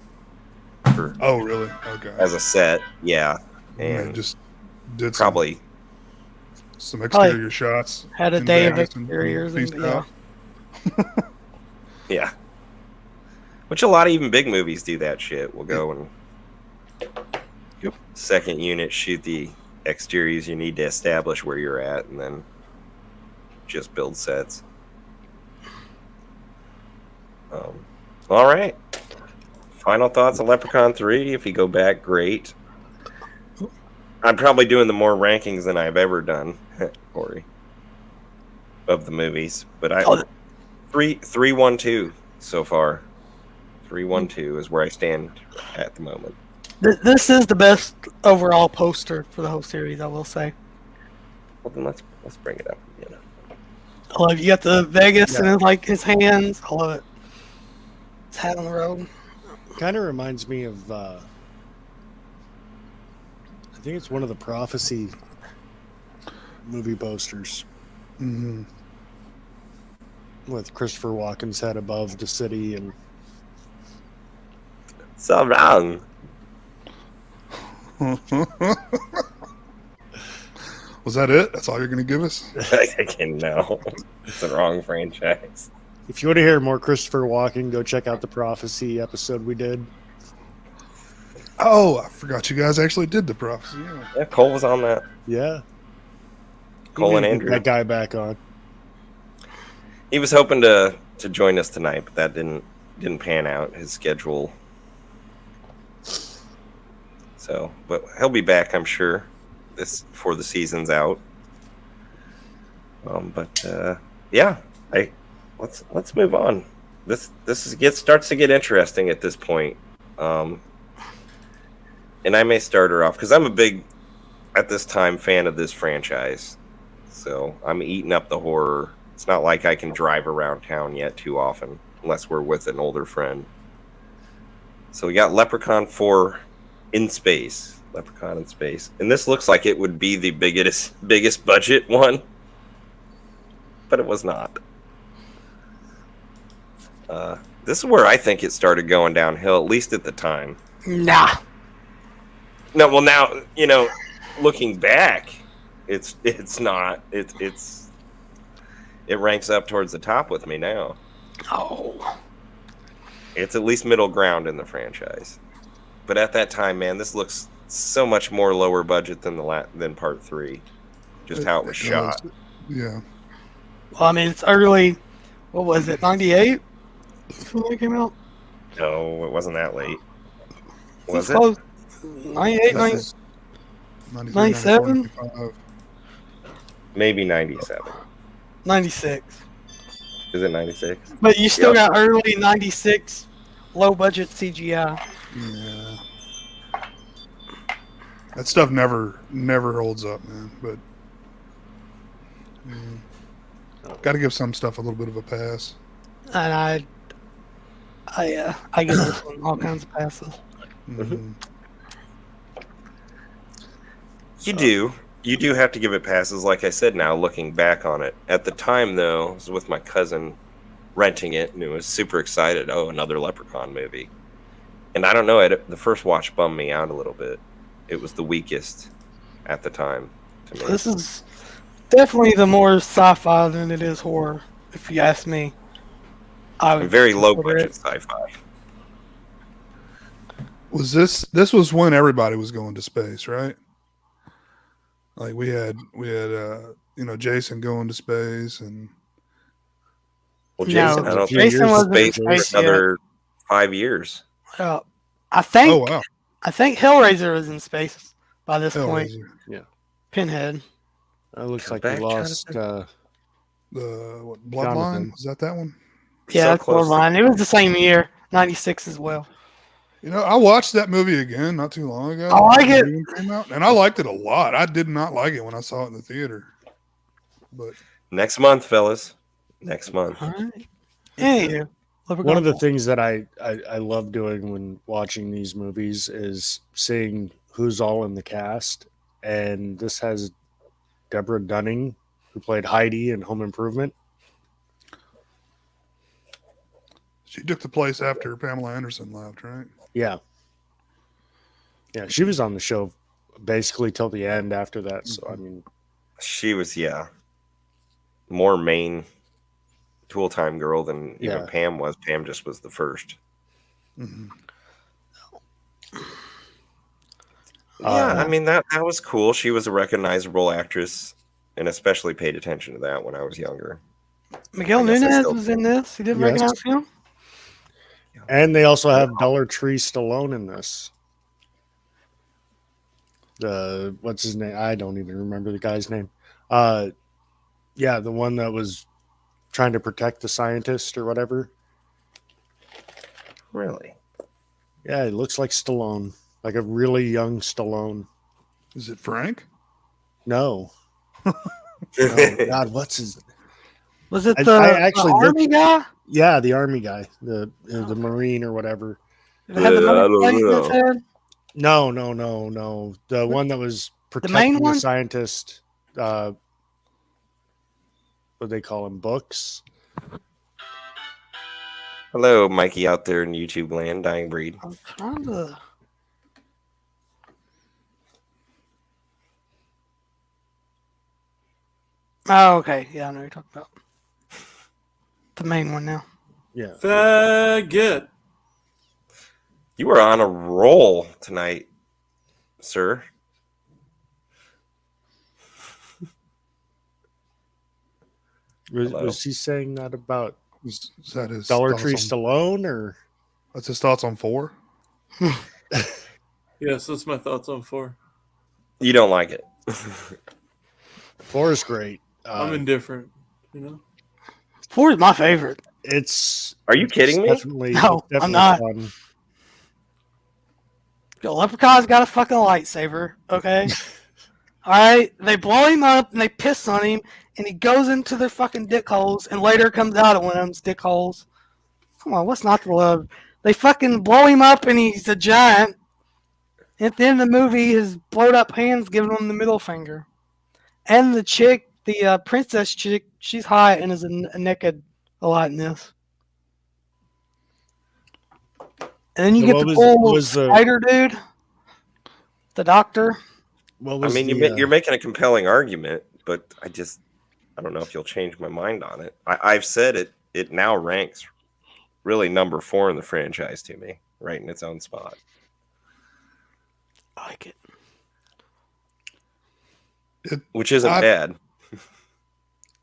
Oh, really? Okay. As a set, yeah, And and just did probably some exterior shots. Had a in day of Vegas and exteriors and pieced out. yeah. Which a lot of even big movies do that shit. We'll go and second unit shoot the exteriors you need to establish where you're at, and then just build sets. All right. Final thoughts on Leprechaun 3. If you go back, great. I'm probably doing the more rankings than I've ever done, Kory, of the movies. But 3-1-2 so far. 3-1-2 is where I stand at the moment. This is the best overall poster for the whole series, I will say. Well, then let's bring it up. I love you got the Vegas and then like his hands. I love it. His hat on the road. Kind of reminds me of, I think it's one of the Prophecy movie posters Mm-hmm. with Christopher Walken's head above the city, and So wrong. Was that it? That's all you're going to give us? Again, no. It's the wrong franchise. if you want to hear more Christopher Walken, go check out the Prophecy episode we did. Oh, I forgot you guys actually did the prophecy. Yeah. Yeah, Cole was on that. Yeah, Cole and Get Andrew. that guy back on. He was hoping to join us tonight, but that didn't pan out. His schedule. So, but he'll be back, I'm sure, before the season's out. Yeah, let's move on. This starts to get interesting at this point. And I may start her off because I'm a big, at this time, fan of this franchise. So I'm eating up the horror. It's not like I can drive around town yet too often, unless we're with an older friend. So we got Leprechaun 4 in space. Leprechaun in space. And this looks like it would be the biggest budget one. But it was not. This is where I think it started going downhill, at least at the time. Nah. No, well now, looking back, it's not. It ranks up towards the top with me now. Oh. It's at least middle ground in the franchise. But at that time, man, this looks so much more lower budget than than Part 3. Just how it was shot. Yeah. Well, I mean, it's early. What was it? 98 when it came out. No, it wasn't that late. Was It's it? close. 98, 97, Maybe 97. 96. Is it 96? But you still Yep. got early 96 low budget CGI. Yeah. That stuff never holds up, man. But got to give some stuff a little bit of a pass. And I give this one all kinds of passes. Mm-hmm. You do have to give it passes, like I said now, looking back on it. At the time, though, I was with my cousin renting it, and it was super excited. Oh, another Leprechaun movie. And I don't know, the first watch bummed me out a little bit. It was the weakest at the time to me. This is definitely the more sci-fi than it is horror, if you ask me. I would Very low consider budget it. sci-fi. Was this was when everybody was going to space, right? Like we had Jason going to space, and Well, No, Jason, I don't think Jason he's wasn't in space in space for another 5 years. I think oh wow, I think Hellraiser was in space by this point. Hellraiser. Pinhead. It looks Come like we back, lost. The Bloodline, Jonathan. was that one? Yeah, So that's close. Bloodline. It was the same year, 96 as well. I watched that movie again not too long ago. I like it. When it came out, and I liked it a lot. I did not like it when I saw it in the theater. But Next month, fellas. Next month. All right. Anywho, One of the things that I love doing when watching these movies is seeing who's all in the cast. And this has Deborah Dunning, who played Heidi in Home Improvement. she took the place after Pamela Anderson left, right? Yeah. Yeah, she was on the show basically till the end after that. So, I mean, She was, more main Tool Time girl than even Yeah. Pam was. Pam just was the first. Mm-hmm. Yeah, I mean, that was cool. She was a recognizable actress, and especially paid attention to that when I was younger. Miguel I guess I Nunez still was in this. You didn't Yes. recognize him? and they also have Dollar Tree Stallone in this. What's his name? I don't even remember the guy's name. Yeah, the one that was trying to protect the scientist or whatever. Really? Yeah, it looks like Stallone, like a really young Stallone. Is it Frank? No, oh, God, what's his? Was it I the actually looked- army guy? Yeah, the army guy, the Marine or whatever. Did it have the Yeah, I money don't plate in his know. head? No. The one that was protecting main the one? scientist. what they call them, books. Hello, Mikey out there in YouTube land, Dying Breed. I'm trying to. Oh, okay. Yeah, I know what you're talking about. The main one now. Yeah. Faggot. You are on a roll tonight, sir. Was he saying that about Is that his Dollar thoughts Tree on- Stallone, or That's his thoughts on 4? Yes, that's my thoughts on 4. You don't like it. 4 is great. I'm indifferent, you know? 4 is my favorite. It's Are you kidding me? definitely, No, it's I'm definitely not. fun. The Leprechaun's got a fucking lightsaber, okay? Alright? They blow him up and they piss on him, and he goes into their fucking dick holes and later comes out of one of them's dick holes. Come on, what's not to love? They fucking blow him up and he's a giant. At the end of the movie, his blowed up hands giving him the middle finger. And the chick, the princess chick, she's hot and is naked a lot in this. And then you So get what the was- old was the- spider dude, the doctor. What I was mean, the, you're making a compelling argument, but I don't know if you'll change my mind on it. I've said it. It now ranks really number 4 in the franchise to me, right in its own spot. I like it. Which isn't bad.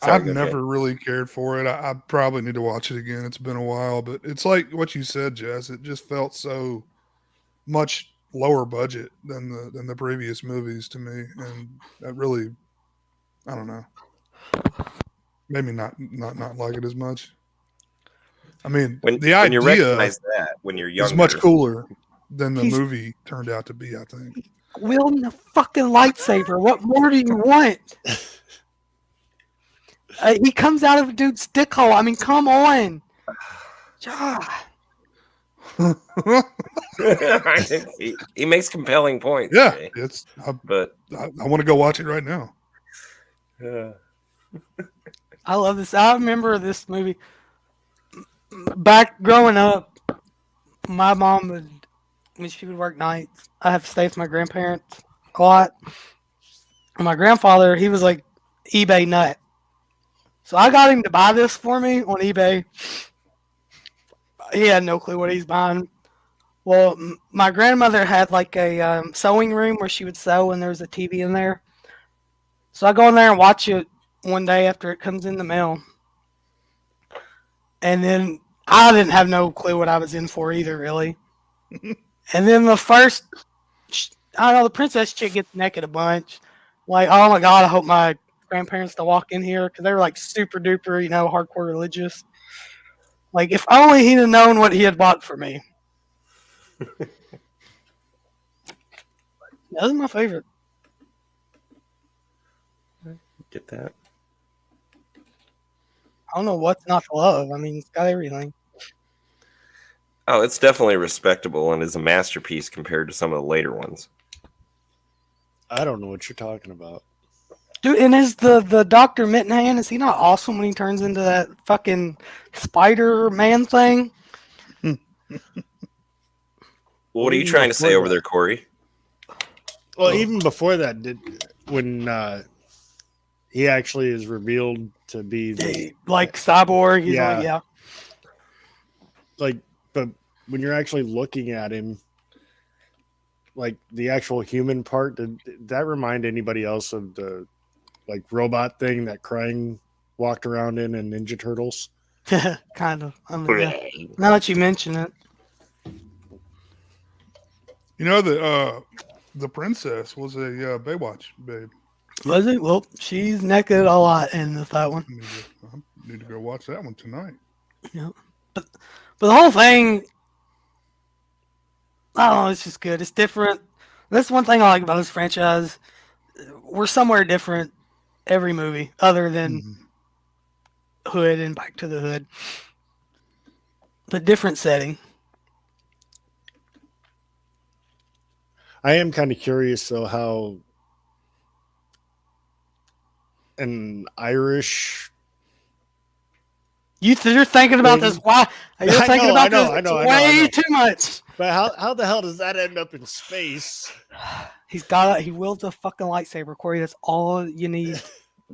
Sorry, I've go ahead. never really cared for it. I probably need to watch it again. It's been a while, but it's like what you said, Jess. It just felt so much lower budget than the previous movies to me, and that really, I don't know, made me not like it as much. I mean, When the you idea recognize that when you're younger, is much cooler than the He's- movie turned out to be, I think. Wielding the fucking lightsaber. What more do you want? He comes out of a dude's dick hole. I mean, come on. Ah. I think he makes compelling points. Yeah, Jay, but but I want to go watch it right now. I love this. I remember this movie back growing up. My mom would, when she would work nights, I have to stay with my grandparents a lot. And my grandfather, he was like eBay nut. So I got him to buy this for me on eBay. He had no clue what he's buying. Well, my grandmother had like a sewing room where she would sew, and there was a TV in there. So I go in there and watch it one day after it comes in the mail. And then I didn't have no clue what I was in for either, really. And then the first, I don't know, the princess chick gets naked a bunch. Like, oh my God, I hope my grandparents don't walk in here, because they were like super duper, hardcore religious. Like, if only he'd have known what he had bought for me. That was my favorite. get that. I don't know what's not to love. I mean, it's got everything. Oh, it's definitely respectable and is a masterpiece compared to some of the later ones. I don't know what you're talking about. Dude, and is the Dr. Mittenhand, is he not awesome when he turns into that fucking Spider-Man thing? What are you trying to say over there, Kory? Well, even before that, when he actually is revealed to be Like Cyborg, he's Yeah. like, yeah. like, but when you're actually looking at him, like the actual human part, did that remind anybody else of the like robot thing that Krang walked around in Ninja Turtles? Kind of. I mean, yeah. Now that you mention it. You know, the princess was a Baywatch babe. Was it? Well, she's naked a lot in that one. I need to go watch that one tonight. Yeah. But the whole thing, I don't know, it's just good. It's different. That's one thing I like about this franchise. We're somewhere different every movie, other than Hood and Back to the Hood. But different setting. I am kind of curious though how an Irish You're thinking about this. Why? You're thinking about this I know. way too much. But how the hell does that end up in space? He wields a fucking lightsaber, Corey. That's all you need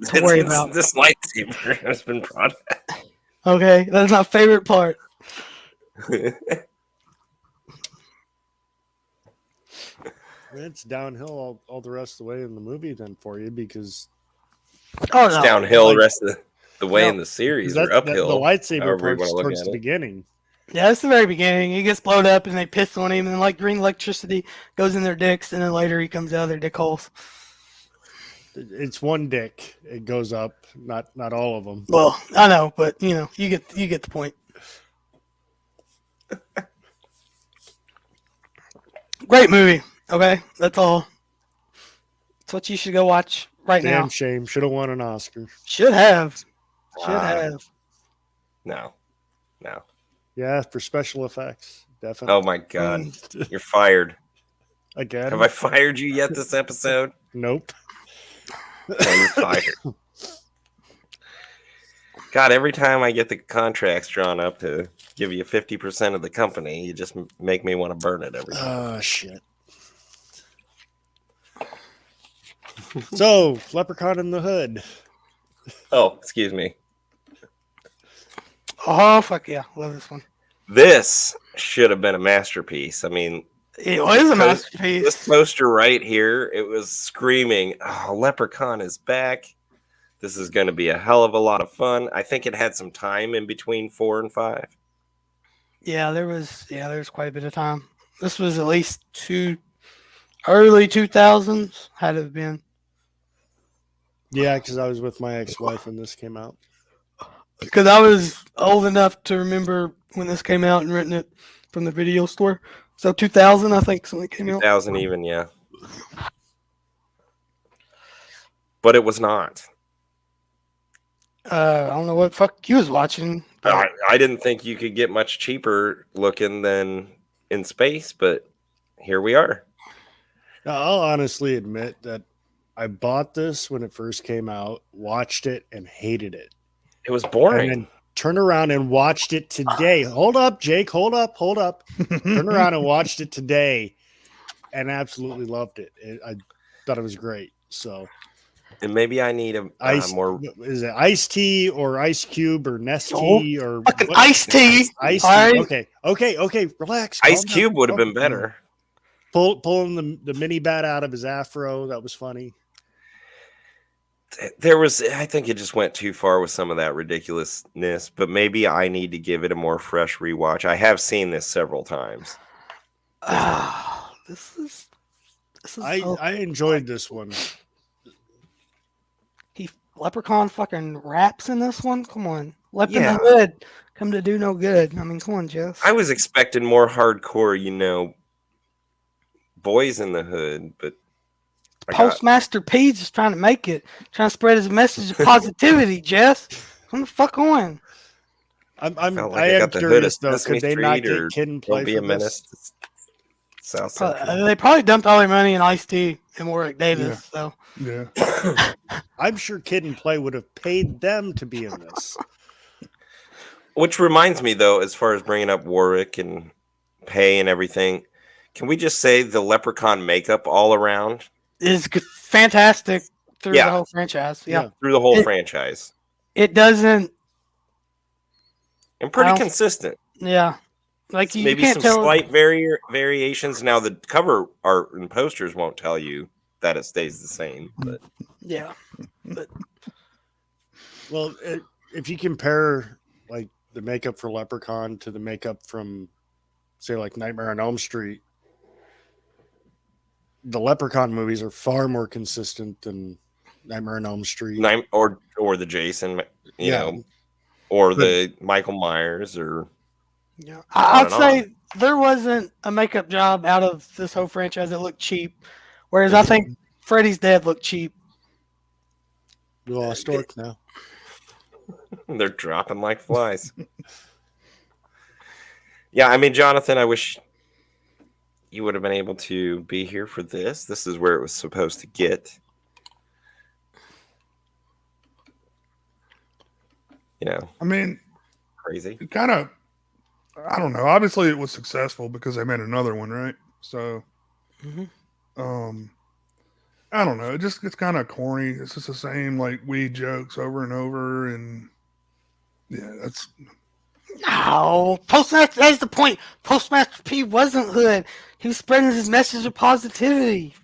to worry about. This lightsaber has been brought back. Okay, that's my favorite part. It's downhill all the rest of the way in the movie then for you because Oh It's no, downhill the rest of the way No, in the series, that, or uphill. the lightsaber however you part wanna look towards at the it. beginning. yeah, it's the very beginning. He gets blown up and they piss on him, and like green electricity goes in their dicks, and then later he comes out of their dick holes. It's one dick. It goes up, not all of them. Well, I know, but you get the point. Great movie. Okay, that's all. That's what you should go watch right Damn now. shame. Should have won an Oscar. Should have. No. Yeah, for special effects. Definitely. Oh my god. You're fired. Again? Have I fired you yet this episode? Nope. No, you're fired. God, every time I get the contracts drawn up to give you 50% of the company, you just make me want to burn it every time. Oh, shit. So, Leprechaun in the Hood. Oh, excuse me. Oh fuck yeah, love this one. This should have been a masterpiece. I mean, It was a this masterpiece. poster right here, it was screaming, "Oh, Leprechaun is back. This is going to be a hell of a lot of fun." I think it had some time in between 4 and 5. Yeah, there was quite a bit of time. This was at least early 2000s, had to have been. Yeah, because I was with my ex-wife when this came out. Because I was old enough to remember when this came out and renting it from the video store. So 2000, I think, something came out. 2000 even, yeah. But it was not. I don't know what fuck you was watching. but- I didn't think you could get much cheaper looking than in space, but here we are. Now, I'll honestly admit that I bought this when it first came out, watched it, and hated it. It was And boring. then turned around and watched it today. Hold up, Jake. Hold up. Turned around and watched it today and absolutely loved it. I thought it was great. So, And maybe I need a more. is it iced tea or ice cube or Nestea or Fucking what? iced tea. Iced All tea. right. Okay. Relax. Ice calm down. Cube would have been Oh, better. Pulling the mini bat out of his afro. That was funny. I think it just went too far with some of that ridiculousness, but maybe I need to give it a more fresh rewatch. I have seen this several times. This is. I enjoyed this one. Leprechaun fucking raps in this one. Come on, Lep in Yeah. the Hood, come to do no good. I mean, come on, Jess. I was expecting more hardcore, boys in the hood, but Postmaster P's just trying to make it, trying to spread his message of positivity. Jess, come the fuck on. I felt like am I got the hood curious of though. Sesame Could they not Street or get Kid and Play Don't Be for a Menace. this? South Central. They probably dumped all their money in Iced Tea and Warwick Davis. So Yeah. I'm sure Kid and Play would have paid them to be in this. Which reminds me, though, as far as bringing up Warwick and pay and everything, can we just say the Leprechaun makeup all around is fantastic through Yeah. the whole franchise. Yeah, through the whole franchise? it doesn't. And pretty I don't- consistent. Yeah, like you Maybe can't some tell. slight variations. Now, the cover art and posters won't tell you that it stays the same. But Yeah, Well, if you compare like the makeup for Leprechaun to the makeup from, say, like Nightmare on Elm Street, the Leprechaun movies are far more consistent than Nightmare on Elm Street. or the Jason, Yeah. or the Michael Myers, or yeah. On I'd and say there wasn't a makeup job out of this whole franchise that looked cheap, whereas I think Freddy's Dead looked cheap. We lost Stork now. they're dropping like flies. Yeah, I mean, Jonathan, I wish you would have been able to be here for this. This is where it was supposed to get. I mean, crazy. kind of, I don't know. Obviously, it was successful because they made another one, right? So, I don't know. It just gets kind of corny. It's just the same like weed jokes over and over, and yeah, that's No, Postmaster. That's the point. Postmaster P wasn't hood. He was spreading his message of positivity.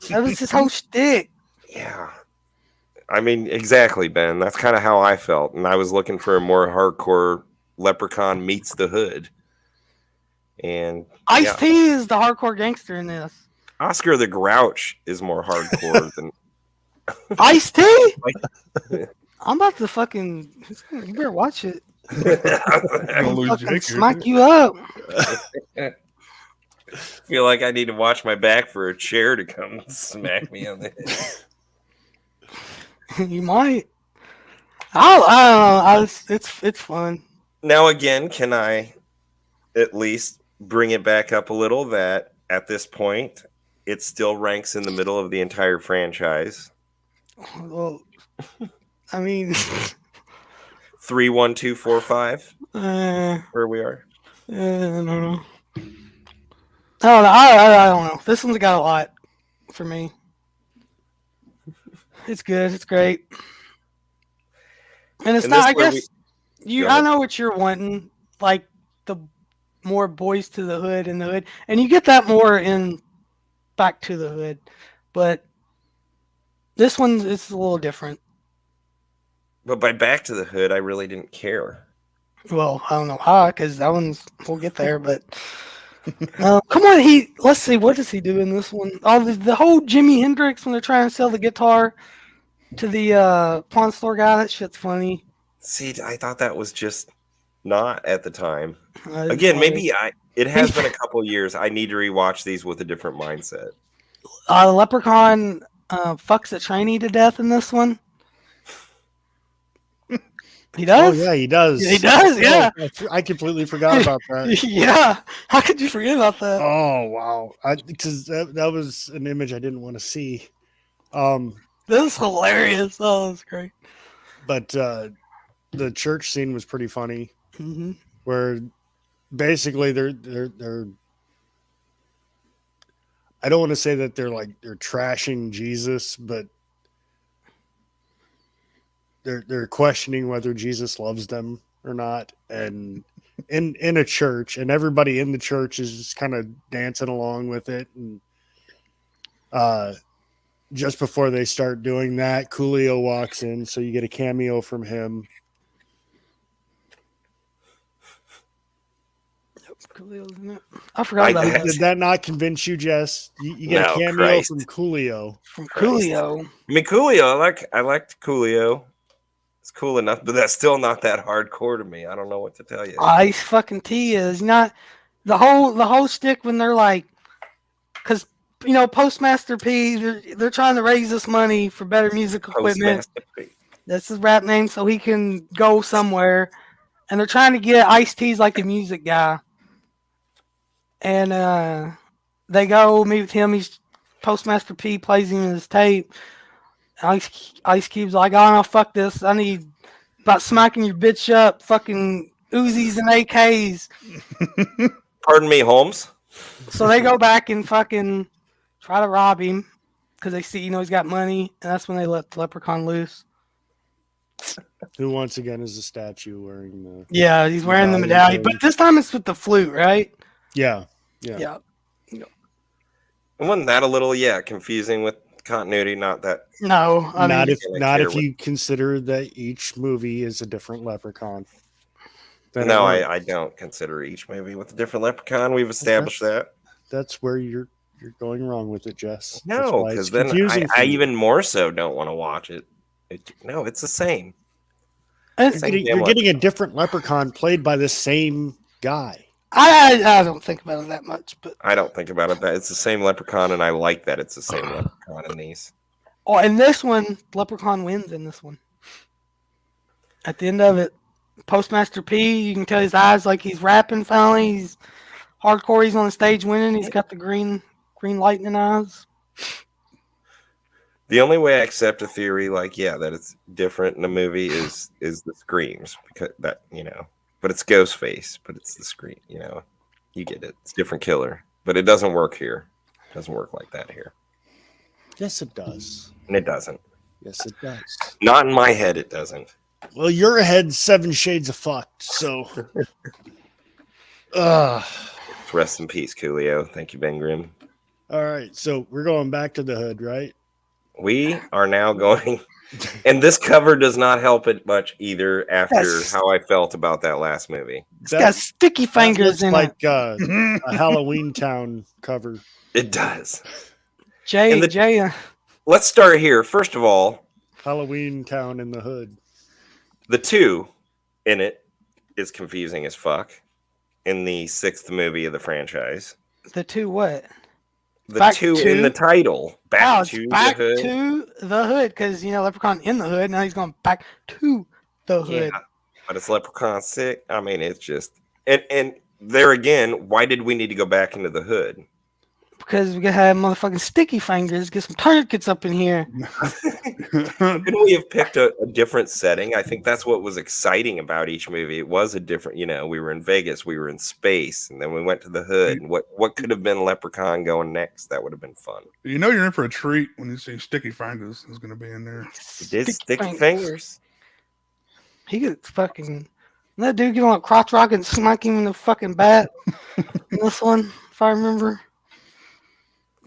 That was his whole shtick. Yeah. I mean, exactly, Ben. That's kind of how I felt. And I was looking for a more hardcore Leprechaun meets the hood. And Ice-T is the hardcore gangster in this. Oscar the Grouch is more hardcore than Ice-T? I'm about to fucking... You better watch it. gonna lose Jake. Smack you up. feel like I need to watch my back for a chair to come smack me on the head. You might. I don't know. It's fun. Now again, can I at least bring it back up a little that at this point it still ranks in the middle of the entire franchise? Well, I mean, 3, 1, 2, 4, 5. where we are. I don't know. I don't know. This one's got a lot for me. It's good. It's great. And it's not. I guess I know what you're wanting, like the more Boys to the Hood in the Hood, and you get that more in Back to the Hood, but this one is a little different. But by Back to the Hood, I really didn't care. Well, I don't know how, because that one's we'll get there, but come on, let's see, what does he do in this one? Oh, the whole Jimi Hendrix when they're trying to sell the guitar to the pawn store guy. That shit's funny. See, I thought that was just not at the time. Again, maybe it has been a couple years. I need to rewatch these with a different mindset. Leprechaun fucks a trainee to death in this one. He does? Oh, yeah, he does. He does, yeah. I completely forgot about that. Yeah. How could you forget about that? Oh, wow. Because that was an image I didn't want to see. This is hilarious. Oh, that's great. But the church scene was pretty funny. Mm-hmm. Where basically they're I don't want to say that they're trashing Jesus, but they're questioning whether Jesus loves them or not, and in a church, and everybody in the church is just kind of dancing along with it. And just before they start doing that, Coolio walks in, so you get a cameo from him. I forgot about that. Did that not convince you, Jess? You get a cameo from Coolio. From Coolio. I mean, Coolio. I liked Coolio. It's cool enough, but that's still not that hardcore to me. I don't know what to tell you. Ice fucking T is not the whole stick when they're like, because Postmaster P, they're trying to raise this money for better music equipment. That's his rap name, so he can go somewhere, and they're trying to get Ice-T's like a music guy. And they go meet with him. Postmaster P plays him his tape. Ice Cube's like, oh no, fuck this. I need about smacking your bitch up, fucking Uzis and AKs. Pardon me, Holmes. So they go back and fucking try to rob him because they see, he's got money, and that's when they let the Leprechaun loose. Who once again is a statue wearing the... Yeah, he's wearing the medallion, but this time it's with the flute, right? Yeah. And wasn't that a little confusing with continuity? Not that. No, if you consider that each movie is a different Leprechaun. No, I don't consider each movie with a different Leprechaun. We've established that. That's where you're going wrong with it, Jess. No, because then I even more so don't want to watch it. No, it's the same. You're getting a different Leprechaun played by the same guy. I don't think about it that much, but I don't think about it that it's the same Leprechaun, and I like that it's the same Leprechaun in these. Oh, in this one, Leprechaun wins in this one. At the end of it, Postmaster P, you can tell his eyes like he's rapping finally. He's hardcore. He's on the stage winning. He's got the green lightning eyes. The only way I accept a theory like that it's different in a movie is the screams, because that but it's Ghostface, but it's the scream, you get it. It's different killer, but it doesn't work here. It doesn't work like that here. Yes, it does. And it doesn't. Yes, it does. Not in my head, it doesn't. Well, your head's 7 shades of fucked, so. Rest in peace, Coolio. Thank you, Ben Grimm. All right, so we're going back to the hood, right? We are now going, and this cover does not help it much either after how I felt about that last movie. It's got sticky fingers in like, it. A Halloween Town cover. It does. Jay. Let's start here. First of all, Halloween Town in the hood. The 2 in it is confusing as fuck in the 6th movie of the franchise. The 2 what? The back 2 in the title. Back to the hood, because Leprechaun in the hood. Now he's going back to the hood. Yeah, but it's Leprechaun 6. I mean, it's just and there again. Why did we need to go back into the hood? Because we gotta have motherfucking sticky fingers. Get some tourniquets up in here. Couldn't we have picked a different setting? I think that's what was exciting about each movie. It was a different, we were in Vegas, we were in space, and then we went to the hood. And what could have been Leprechaun going next? That would have been fun. You're in for a treat when you see Sticky Fingers is going to be in there. He did sticky fingers. He gets fucking. That dude get on a crotch rock and smack him in the fucking bat. In this one, if I remember.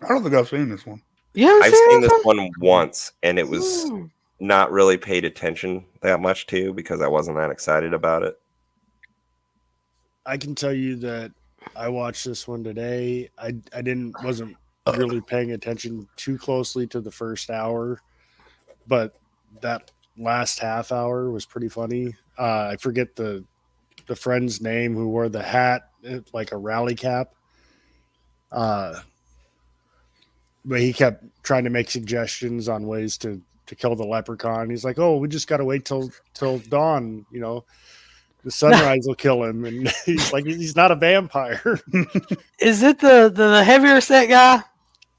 I don't think I've seen this one. I've seen this one once, and it was not really paid attention that much to because I wasn't that excited about it. I can tell you that I watched this one today. I wasn't really paying attention too closely to the first hour, but that last half hour was pretty funny. I forget the friend's name who wore the hat, like a rally cap. But he kept trying to make suggestions on ways to kill the leprechaun. He's like, "Oh, we just got to wait till dawn. The sunrise will kill him." And he's like, "He's not a vampire." Is it the heavier set guy?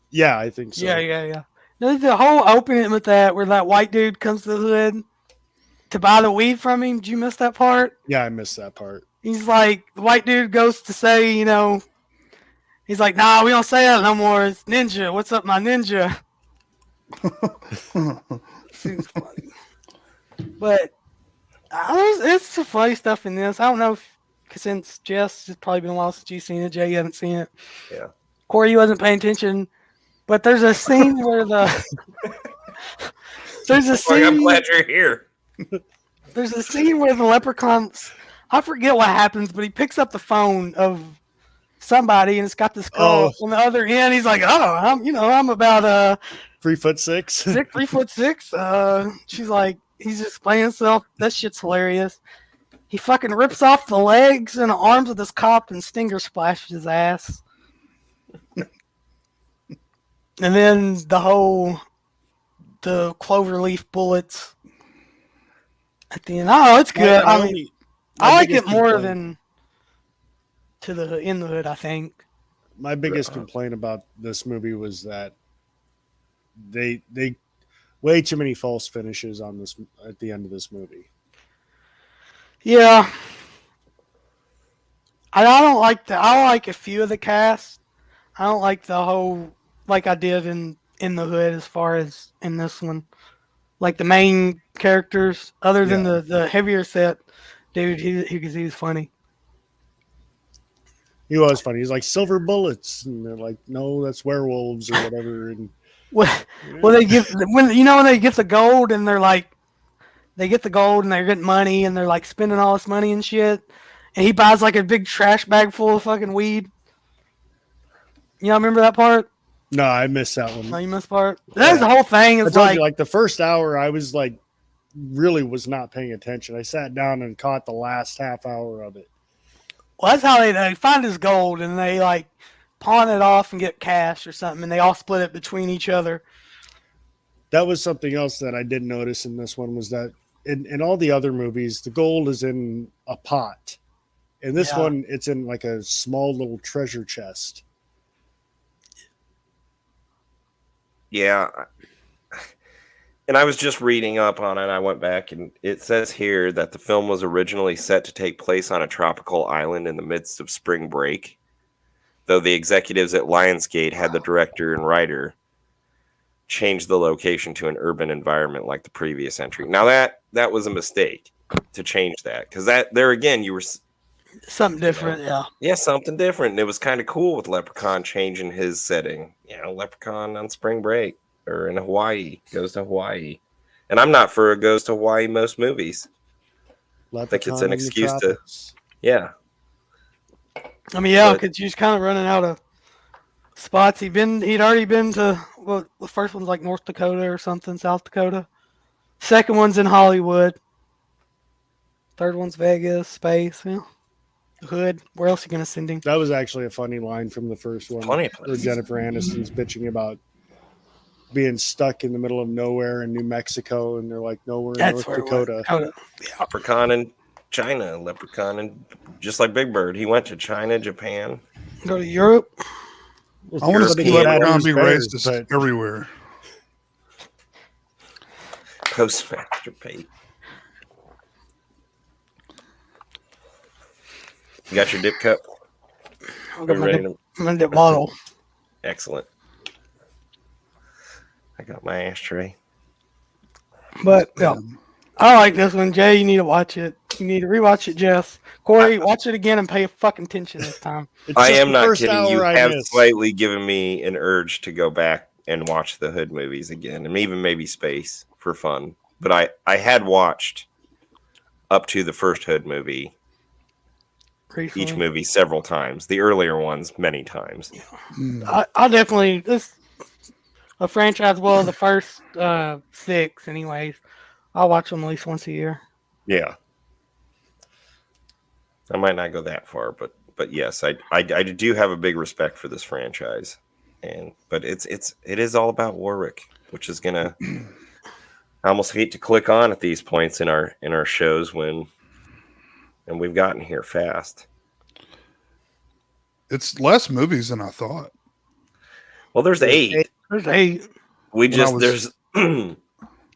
Yeah, I think so. Yeah. No, the whole opening with that, where that white dude comes to the hood to buy the weed from him. Did you miss that part? Yeah, I missed that part. He's like, the white dude goes to say, he's like, "Nah, we don't say that no more. It's ninja. What's up, my ninja?" Seems funny. But it's some funny stuff in this. I don't know because since Jess, it's probably been a while since you've seen it. Jay, you haven't seen it. Yeah. Kory, you wasn't paying attention. But there's a scene where I'm glad you're here. There's a scene where the leprechaun, I forget what happens, but he picks up the phone of somebody and it's got this girl on the other end. He's like, "Oh, I'm about 3'6". 3'6". She's like, he's just playing himself. That shit's hilarious. He fucking rips off the legs and the arms of this cop and stinger splashes his ass. And then the cloverleaf bullets at the end. Oh, it's good. I like it more than in the hood, I think. My biggest complaint about this movie was that they way too many false finishes on this at the end of this movie. Yeah. I don't like I like a few of the cast. I don't like the whole like I did in the hood as far as in this one. Like the main characters, other than the heavier set dude, he was funny. He was funny. He's like, "Silver bullets," and they're like, "No, that's werewolves or whatever." And well, they get when they get the gold and they're like, they get the gold and they're getting money and they're like spending all this money and shit, and he buys like a big trash bag full of fucking weed. Remember that part? No, I missed that one. No, you missed part. That's the whole thing. It's I told you, the first hour, I was like, really was not paying attention. I sat down and caught the last half hour of it. Well, that's how they find his gold and they like pawn it off and get cash or something, and they all split it between each other. That was something else that I did notice in this one was that in all the other movies, the gold is in a pot. In this one, it's in like a small little treasure chest. Yeah. And I was just reading up on it. I went back, and it says here that the film was originally set to take place on a tropical island in the midst of spring break, though the executives at Lionsgate had the director and writer change the location to an urban environment like the previous entry. Now that was a mistake to change that, because that there again you were Something different, yeah, something different. And it was kind of cool with Leprechaun changing his setting. Leprechaun on spring break or in Hawaii, goes to Hawaii. And I'm not for a goes to Hawaii most movies. I think it's an excuse to, yeah. I mean, yeah, because he's kind of running out of spots. He'd already been to, well, the first one's like North Dakota or something, South Dakota. Second one's in Hollywood. Third one's Vegas, space, the hood. Where else are you going to send him? That was actually a funny line from the first one. Funny where Jennifer Aniston's bitching about being stuck in the middle of nowhere in New Mexico, and they're like, no, we're in North Dakota. Leprechaun in China, Leprechaun, and just like Big Bird, he went to China, Japan. Go to Europe. I want to see Leprechaun be racist everywhere. Postmaster Pete. You got your dip cup? I'm my dip bottle. Excellent. I got my ashtray. But yeah, I like this one. Jay, you need to watch it. You need to rewatch it, Jess. Kory, watch it again and pay fucking attention this time. I am not kidding. You have slightly given me an urge to go back and watch the Hood movies again, and even maybe Space for fun. But I had watched up to the first Hood movie. Recently. Each movie several times. The earlier ones many times. I definitely a franchise. Well, the first 6, anyways. I'll watch them at least once a year. Yeah, I might not go that far, but yes, I do have a big respect for this franchise, but it is all about Warwick, which is gonna. I almost hate to click on at these points in our shows and we've gotten here fast. It's less movies than I thought. Well, there's 8. There's 8. There's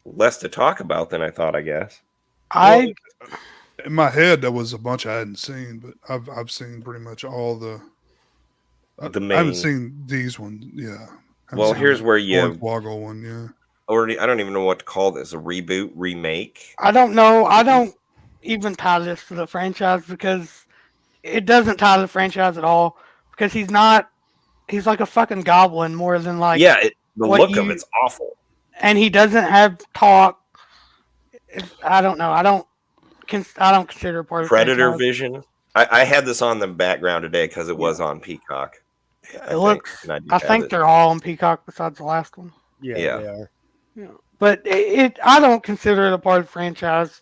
less to talk about than I thought, I guess. In my head, there was a bunch I hadn't seen, but I've seen pretty much all the main. I haven't seen these ones. Yeah. Well, here's where you Woggle one. Yeah. Already, I don't even know what to call this. A reboot, remake. I don't know. I don't even tie this to the franchise because it doesn't tie to the franchise at all. Because he's like a fucking goblin more than like. Yeah, the look of it's awful. And he doesn't have talk. I don't know. I don't consider it part of Predator vision. I had this on the background today because it was on Peacock. It looks. I think they're all on Peacock besides the last one. Yeah, they are. Yeah, but I don't consider it a part of the franchise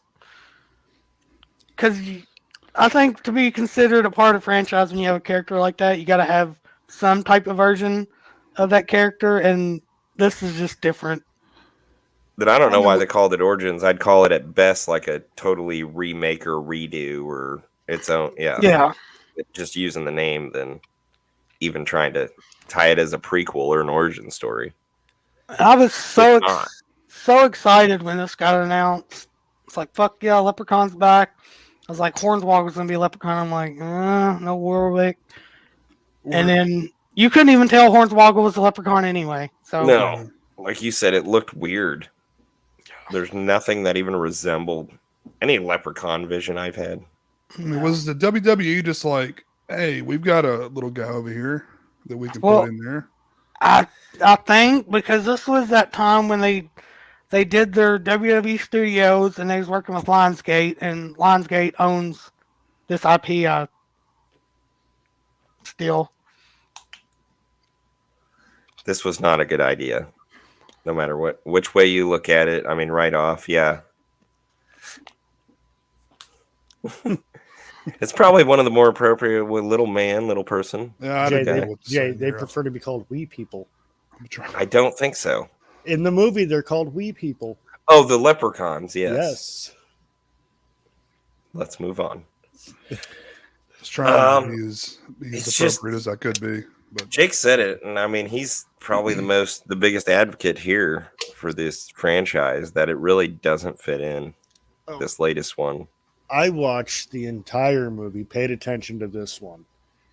because I think to be considered a part of the franchise when you have a character like that, you got to have some type of version of that character, and this is just different. But I don't know why they called it Origins. I'd call it at best like a totally remake or redo or its own. Yeah. Just using the name than even trying to tie it as a prequel or an origin story. I was so excited when this got announced. It's like, fuck yeah, Leprechaun's back. I was like, Hornswoggle's going to be a Leprechaun. I'm like, no Warwick. And then you couldn't even tell Hornswoggle was a Leprechaun anyway. So no, like you said, it looked weird. There's nothing that even resembled any Leprechaun vision I've had. Was the WWE just like, hey, we've got a little guy over here that we can put in there? I think because this was that time when they did their WWE studios and they was working with Lionsgate, and Lionsgate owns this IP still. This was not a good idea. No matter which way you look at it. I mean, right off, yeah. It's probably one of the more appropriate with little person. Yeah, they prefer to be called wee people. I don't think so. In the movie, they're called wee people. Oh, the leprechauns, yes. Yes. Let's move on. Let's try to be as appropriate as I could be. But Jake said it, and I mean, he's probably the biggest advocate here for this franchise that it really doesn't fit in. This latest one. I watched the entire movie, paid attention to this one.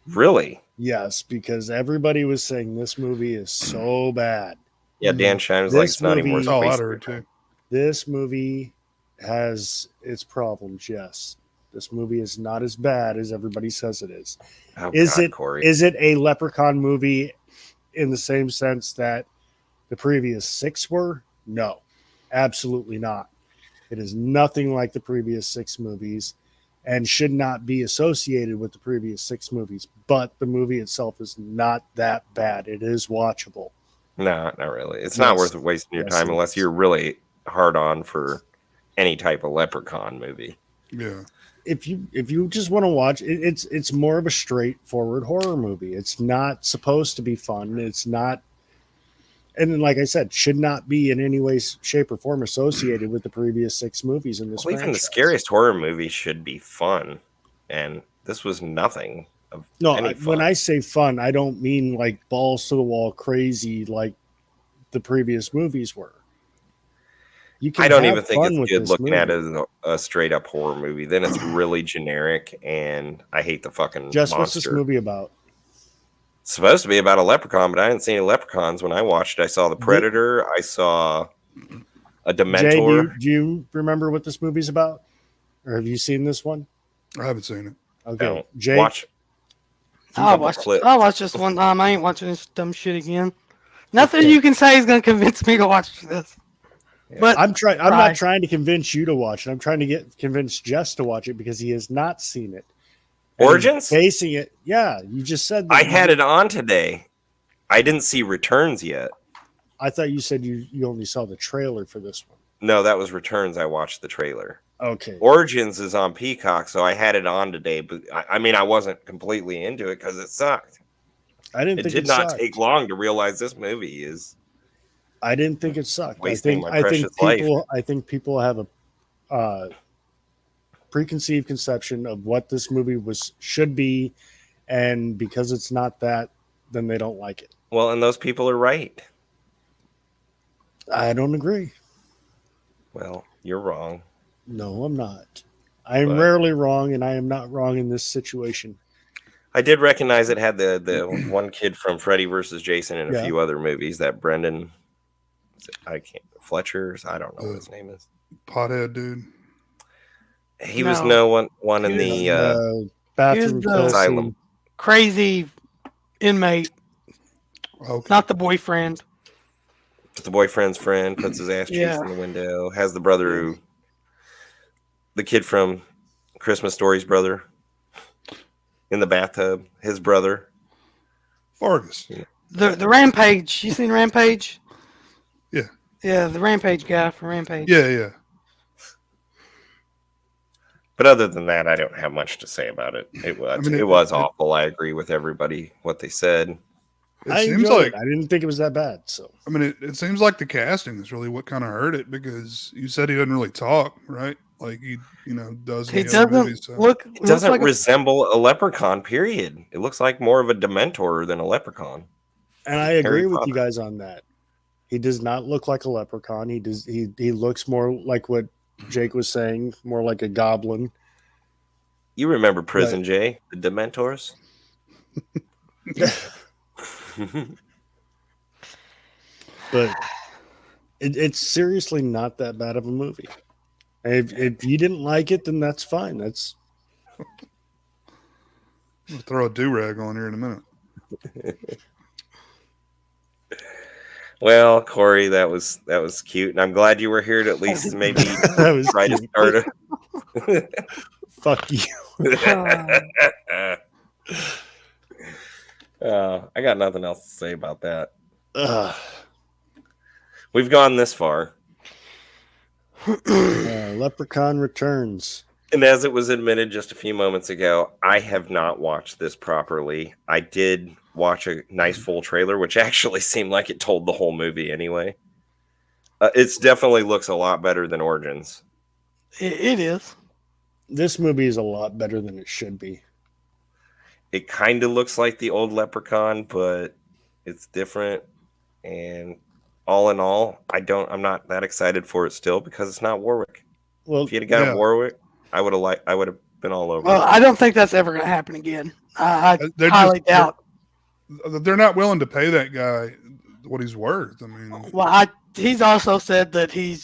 Really? Yes, because everybody was saying this movie is so bad. Yeah, Dan Shine was like, it's not even worth That's all I wasting heard your time. too. This movie has its problems, yes. This movie is not as bad as everybody says it is. Oh, Is God, it Kory. is it a Leprechaun movie in the same sense that the previous 6 were? No, absolutely not. It is nothing like the previous 6 movies and should not be associated with the previous 6 movies. But the movie itself is not that bad. It is watchable. No, not really. It's not worth wasting your time unless you're really hard on for any type of Leprechaun movie. Yeah. If you just want to watch it, it's more of a straightforward horror movie. It's not supposed to be fun. It's not, and then, like I said, should not be in any way, shape, or form associated with the previous 6 movies in this. Well, even the franchise. scariest horror movie should be fun, and this was nothing of any fun. When I say fun, I don't mean like balls to the wall crazy like the previous movies were. I don't even think it's good looking at it as a straight up horror movie. Then it's really generic, and I hate the fucking Jess, monster. what's this movie about? It's supposed to be about a leprechaun, but I didn't see any leprechauns when I watched it. I saw the Predator. I saw a Dementor. Jay, do you remember what this movie's about? Or have you seen this one? I haven't seen it. Okay. No, Jay, watch. I'll watch this one time. I ain't watching this dumb shit again. Nothing you can say is going to convince me to watch this. Yeah. But I'm not trying to convince you to watch it. I'm trying to convince Jess to watch it because he has not seen it. And Origins? Facing it. Yeah, you just said that. I had it on today. I didn't see Returns yet. I thought you said you only saw the trailer for this one. No, that was Returns. I watched the trailer. Okay. Origins is on Peacock, so I had it on today. But I mean, I wasn't completely into it because it sucked. I didn't It think did it not sucked. take long to realize this movie is. I didn't think it sucked. Wasting my precious life. I think people have a preconceived conception of what this movie should be, and because it's not that, then they don't like it. Well, and those people are right. I don't agree. Well, you're wrong. No, I'm not. I am rarely wrong, and I am not wrong in this situation. I did recognize it had the one kid from Freddy versus Jason and a few other movies. That Brendan, Fletcher's. I don't know what his name is. Pothead dude. He was one in the bathroom asylum. Crazy inmate, not the boyfriend. The boyfriend's friend puts his ass cheeks in the window. Has the brother the kid from Christmas Story's brother in the bathtub. His brother. Fargus. The Rampage. You seen Rampage? Yeah. Yeah, the Rampage guy from Rampage. Yeah. But other than that, I don't have much to say about it. It was awful. I agree with everybody what they said. It seems like I didn't think it was that bad. So I mean, it seems like the casting is really what kind of hurt it, because you said he doesn't really talk, right? Like he does. He doesn't look. It doesn't resemble a leprechaun. Period. It looks like more of a Dementor than a leprechaun. And I agree with you guys on that. He does not look like a leprechaun. He does. He looks more like what Jake was saying, more like a goblin. You remember Prison Jay, the Dementors? But it's seriously not that bad of a movie. If you didn't like it, then that's fine. That's I'll throw a do-rag on here in a minute. Well, Kory, that was cute, and I'm glad you were here to at least maybe try to start it. Fuck you. I got nothing else to say about that. We've gone this far. Leprechaun Returns. And as it was admitted just a few moments ago, I have not watched this properly. I did watch a nice full trailer, which actually seemed like it told the whole movie anyway. It definitely looks a lot better than Origins. It is. This movie is a lot better than it should be. It kind of looks like the old Leprechaun, but it's different. And all in all, I'm not that excited for it still because it's not Warwick. Well, If you'd have got Yeah. Warwick, I would have been all over Well, it. I don't think that's ever going to happen again. I They're highly doubt. They're not willing to pay that guy what he's worth. I mean, Well, he's also said that he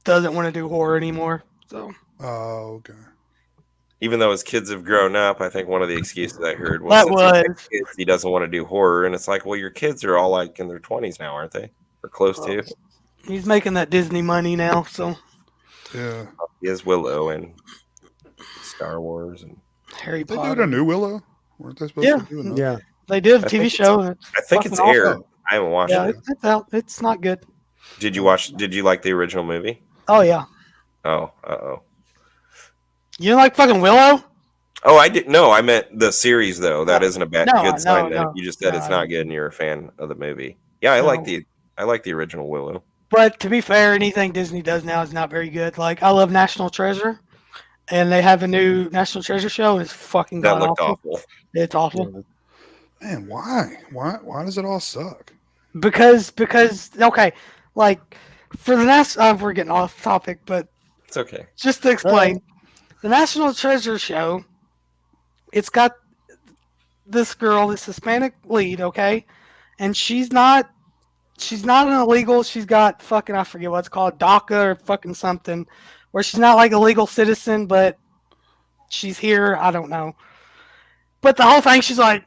doesn't want to do horror anymore. So oh, okay. Even though his kids have grown up, I think one of the excuses I heard was That since he has was- kids, he doesn't want to do horror. And it's like, well, your kids are all like in their 20s now, aren't they? Or close to. he's making that Disney money now. So Yeah. He has Willow and Star Wars and Harry They Potter. did a new Willow. Weren't they supposed Yeah. to do another? yeah. They did a I TV think show. And I think it's fucking aired. awesome. I haven't watched Yeah, it. it's out. It's not good. Did you like the original movie? Oh yeah. Oh, uh-oh. You don't like fucking Willow? Oh, I didn't. No, I meant the series though. That isn't a No, good sign. no, You just said it's no. not good, and you're a fan of the movie. Yeah, I like the original Willow. But to be fair, anything Disney does now is not very good. Like I love National Treasure, and they have a new National Treasure show, and it's fucking That god looked awful. awful. It's awful Man, why? Why does it all suck? because okay, like for the we're getting off topic, but It's okay. just to explain, the National Treasure show, it's got this girl, this Hispanic lead, okay, and she's not an illegal. She's got fucking, I forget what it's called, DACA or fucking something, where she's not like a legal citizen, but she's here. I don't know. But the whole thing, she's like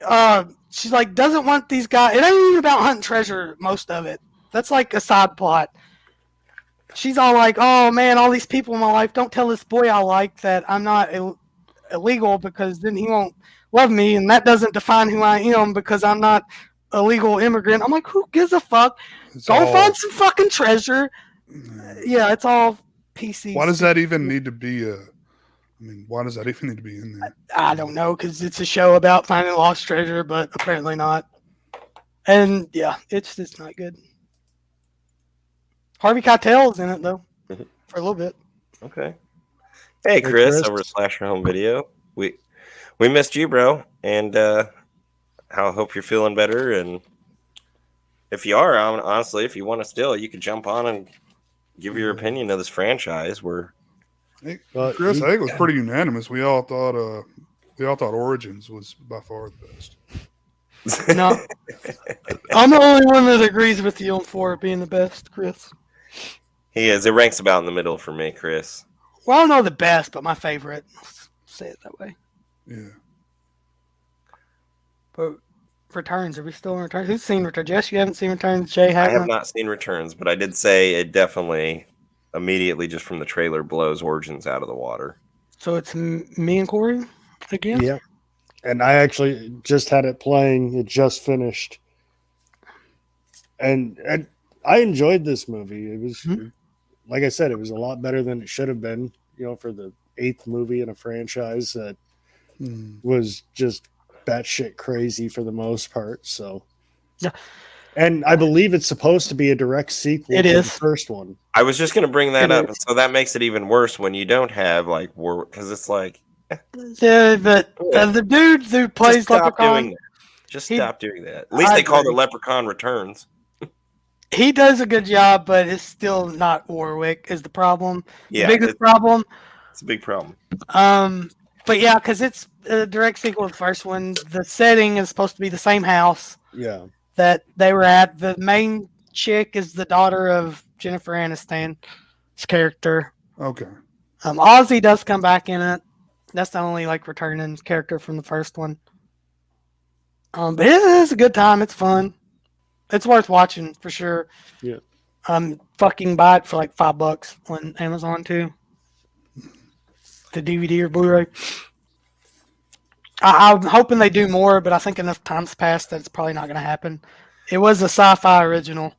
doesn't want these guys. It ain't even about hunting treasure. Most of it. That's like a side plot. She's all like, oh man, all these people in my life. Don't tell this boy I like that I'm not illegal because then he won't love me, and that doesn't define who I am because I'm not a legal immigrant. I'm like, who gives a fuck? Go find some fucking treasure. Yeah, it's all PC. Why does that even need to be why does that even need to be in there? I don't know, because it's a show about finding lost treasure, but apparently not. And yeah, it's just not good. Harvey Keitel is in it though, for a little bit. Okay. Hey, Chris, over at Slasher Home Video. We missed you, bro, and I hope you're feeling better. And if you are, honestly, if you want to still, you could jump on and give your opinion of this franchise. Chris, I think it was pretty unanimous. We all thought Origins was by far the best. No, I'm the only one that agrees with you on 4 being the best, Chris. He is. It ranks about in the middle for me, Chris. Well, I don't know the best, but my favorite. Let's say it that way. Yeah. But Returns, are we still in Returns? Who's seen Returns? Jess, you haven't seen Returns? Jay, I haven't? have not seen Returns, but I did say it definitely immediately just from the trailer blows Origins out of the water. So it's me and Kory again? Yeah. And I actually just had it playing. It just finished. And I enjoyed this movie. It was, like I said, it was a lot better than it should have been, for the 8th movie in a franchise that was just batshit crazy for the most part. So, yeah. And I believe it's supposed to be a direct sequel to the first one. I was just going to bring that up. And so that makes it even worse when you don't have like war, because it's like, yeah, but the dude who plays Leprechaun, stop doing that. At least they call it Leprechaun Returns. He does a good job, but it's still not Warwick is the problem. Yeah, the biggest problem. It's a big problem. But yeah, because it's a direct sequel to the first one. The setting is supposed to be the same house. Yeah. That they were at. The main chick is the daughter of Jennifer Aniston's character. Okay. Ozzy does come back in it. That's the only returning character from the first one. But it is a good time. It's fun. It's worth watching for sure. Yeah. Fucking buy it for $5 on Amazon too. The DVD or Blu-ray. I'm hoping they do more, but I think enough time's passed that it's probably not going to happen. It was a sci-fi original.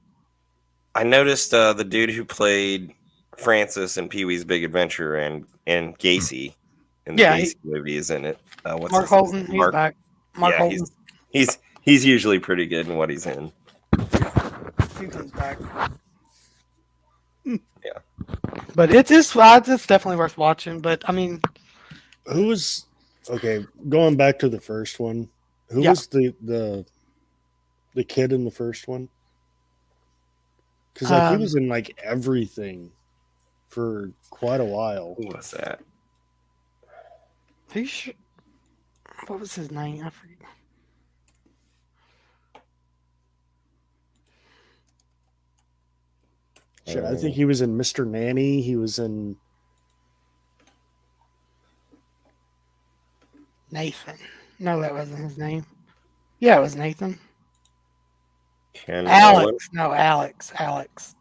I noticed the dude who played Francis in Pee-wee's Big Adventure and Gacy in the Gacy movie is in it. What's Mark Holton, he's back. Mark Holton. He's usually pretty good in what he's in. He comes back. Yeah. But it's definitely worth watching. But I mean, who was going back to the first one? Who was the kid in the first one? Because like he was in like everything for quite a while. Who was that? What was his name? I forget. Shit, I think he was in Mr. Nanny. He was in Nathan. No, that wasn't his name. Yeah, it was Nathan. Ken Alex. Owen? No, Alex. Alex.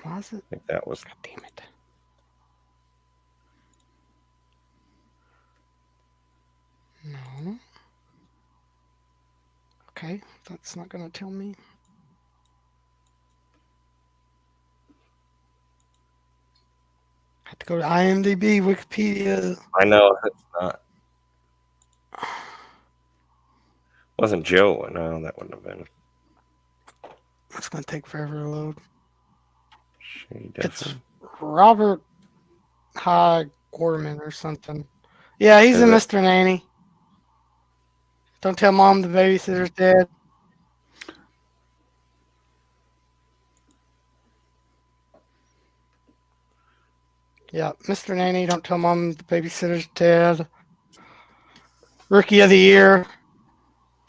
What was it? I think that was. God damn it. No. Okay, that's not going to tell me. I have to go to IMDb, Wikipedia. I know it's not. Wasn't Joe? No, that wouldn't have been. It's going to take forever to load. She It's definitely. Robert High Gorman or something. Yeah, he's Is in it? Mr. Nanny. Don't tell mom the babysitter's dead. Yeah, Mr. Nanny, don't tell mom the babysitter's dead. Rookie of the year.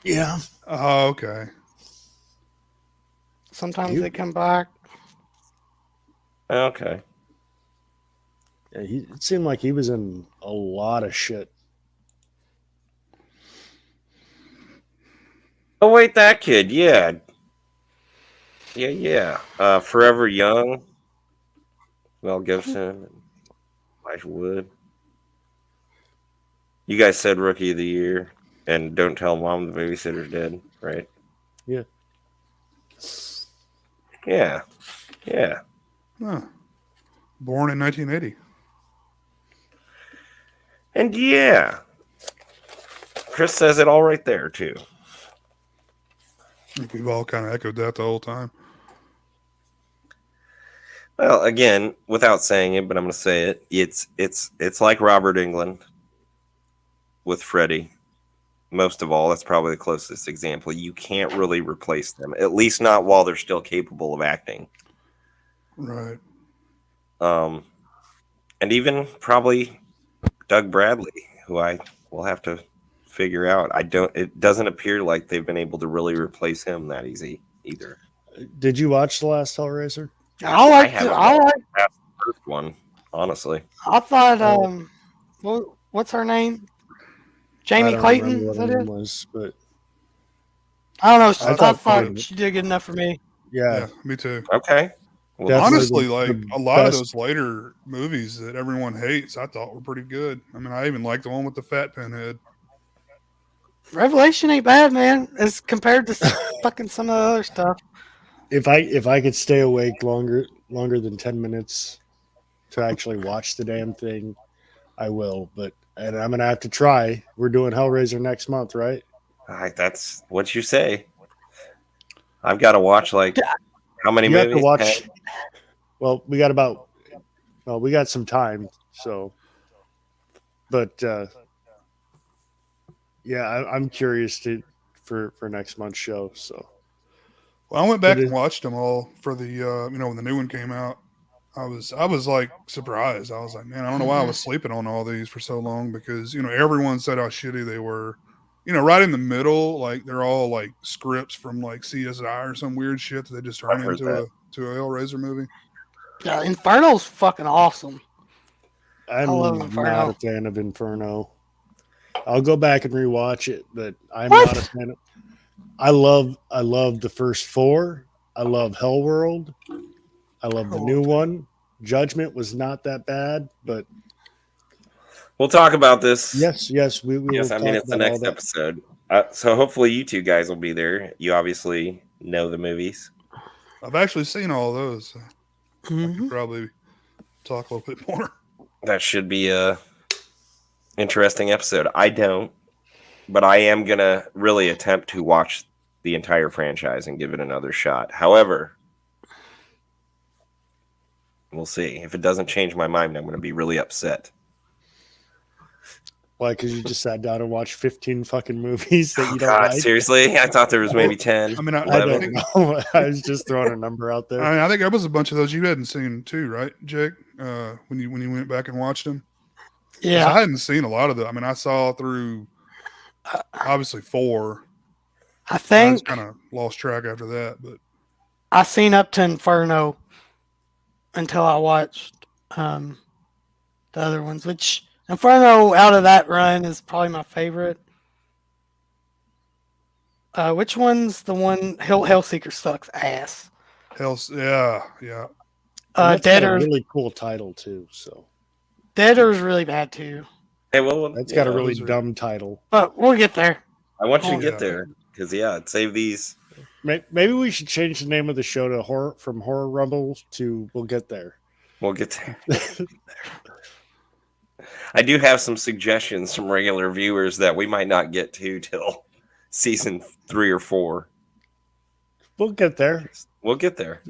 yeah. Oh, okay. Sometimes they come back. Okay. Yeah, it seemed like he was in a lot of shit. Oh wait, that kid. Yeah. Forever Young. Mel Gibson. Elijah Wood. You guys said Rookie of the Year, and Don't Tell Mom the Babysitter's Dead, right? Yeah. Yeah. Yeah. Huh. Born in 1980. And yeah. Chris says it all right there, too. I think we've all kind of echoed that the whole time. Well, again, without saying it, but I'm going to say it. It's like Robert Englund with Freddie. Most of all, that's probably the closest example. You can't really replace them, at least not while they're still capable of acting. Right. And even probably Doug Bradley, who I will have to figure out. It doesn't appear like they've been able to really replace him that easy either. Did you watch The Last Hellraiser? I haven't watched the first one, honestly. I thought, what's her name? Jamie I don't Clayton? remember Is what that her it? name was, but I don't know. I thought thought she did good enough for me. yeah, Me too. Okay. Well, Definitely Honestly, the like a lot of best- those later movies that everyone hates, I thought were pretty good. I mean, I even liked the one with the fat pinhead. Revelation ain't bad, man, as compared to fucking some of the other stuff. if I could stay awake longer than 10 minutes to actually watch the damn thing, I will. And I'm gonna have to try. We're doing Hellraiser next month, right? that's what you say. I've got to watch how many You have movies? to watch. 10? Well, we got some time, so. But yeah, I'm curious for next month's show. So. Well, I went back It and is- watched them all for the when the new one came out. I was like surprised. I was like, man, I don't know why I was sleeping on all these for so long because everyone said how shitty they were. Right in the middle, like they're all like scripts from like CSI or some weird shit that they just turn I've heard into a Hellraiser movie. Yeah, Inferno's fucking awesome. I'm love Inferno. not a fan of Inferno. I'll go back and rewatch it, but I'm What? not a fan of. I love the first four. I love Hellworld. I love the new one. Judgment was not that bad, but We'll talk about this. yes, we will. Yes, I mean, talk it's the about all next that. episode. So hopefully you two guys will be there. You obviously know the movies. I've actually seen all those. So I Mm-hmm. could probably talk a little bit more. That should be a interesting episode. I don't, but I am going to really attempt to watch the entire franchise and give it another shot. However, we'll see. If it doesn't change my mind, I'm going to be really upset. Why? Because you just sat down and watched 15 fucking movies that Oh, you don't God, like? seriously? I thought there was maybe 10. I mean, I 11. don't know. I was just throwing a number out there. I mean, I think there was a bunch of those you hadn't seen too, right, Jake? When you went back and watched them. 'Cause Yeah. I hadn't seen a lot of them. I mean, I saw through obviously 4. I I just think kind of lost track after that, but I seen up to Inferno until I watched the other ones, which Inferno out of that run is probably my favorite. Which one's the one? Hellseeker sucks ass. yeah. And that's got a Deader's really cool title too. So really bad too. Hey, well, that's got a really those are- dumb title. But we'll get there. I want you to Oh, get yeah. there because save these. Maybe we should change the name of the show to Horror Rumble to We'll Get There. We'll get there. I do have some suggestions from regular viewers that we might not get to till season 3 or 4. We'll get there. We'll get there.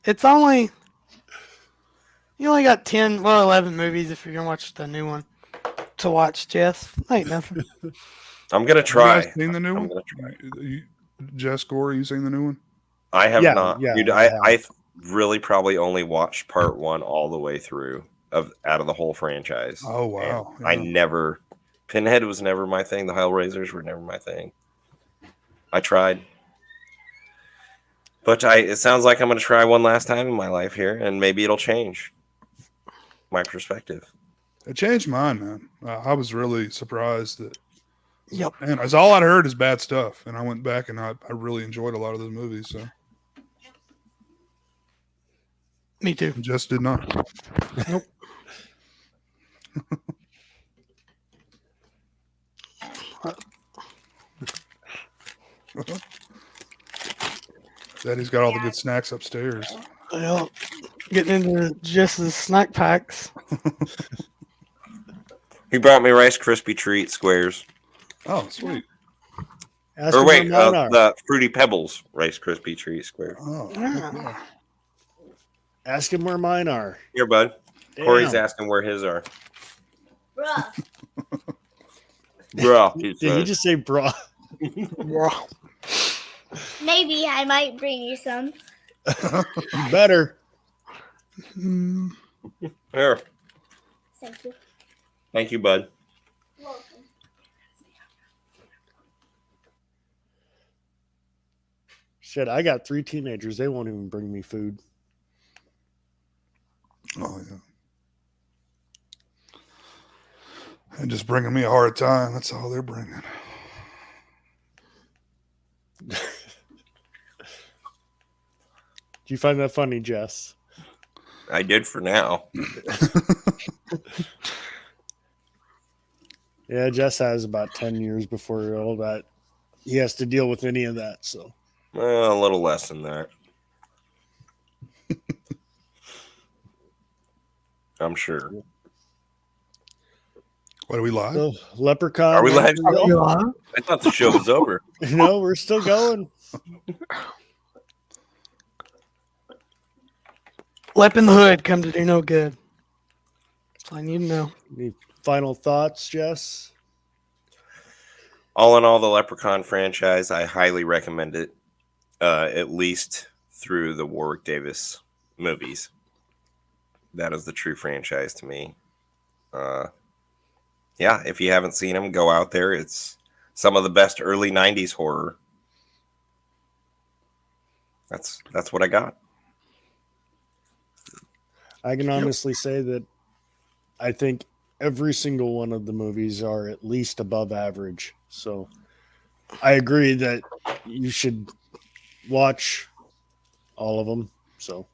It's only you only got 11 movies if you're gonna watch the new one to watch, Jess. Ain't nothing. I'm gonna Have try. you guys seen the new I'm one? gonna try. Jess, Kory, you seen the new one? I have Yeah, not. yeah, Dude, I I really probably only watched part 1 all the way through out of the whole franchise. Oh wow! And I never. Pinhead was never my thing. The Hellraisers were never my thing. I tried. But it sounds like I'm going to try one last time in my life here, and maybe it'll change my perspective. It changed mine, man. I was really surprised that. Yep. And as all I'd heard is bad stuff, and I went back and I really enjoyed a lot of those movies. So Me too. just did not. Nope. Daddy's got all the good snacks upstairs. Well, getting into Jess's snack packs. He brought me Rice Krispie treat squares. Oh, sweet. Ask Or him wait, where mine are. the Fruity Pebbles Rice Krispie treat square. Oh, Yeah. Ask him where mine are. Here, bud. Corey's Damn. asking where his are. Bruh. Bro, he Did he said. just say bra? Wow. Maybe I might bring you some. Better. Mm, Here. Thank you. Thank you, bud. Welcome. Shit, I got 3 teenagers. They won't even bring me food. oh yeah. And just bringing me a hard time. That's all they're bringing. Do you find that funny, Jess? I did for now. Yeah, Jess has about 10 years before all that he has to deal with any of that. So A little less than that. I'm sure. What are we live? So, Leprechaun. Are we live? No, I thought the show was over. no, we're still going. Lep in the hood come to do no good. That's all I need to know. Any final thoughts, Jess? All in all, the Leprechaun franchise, I highly recommend it. At least through the Warwick Davis movies. That is the true franchise to me. Yeah, if you haven't seen them, go out there. It's some of the best early 90s horror. That's what I got. I can honestly say that I think every single one of the movies are at least above average. So I agree that you should watch all of them. So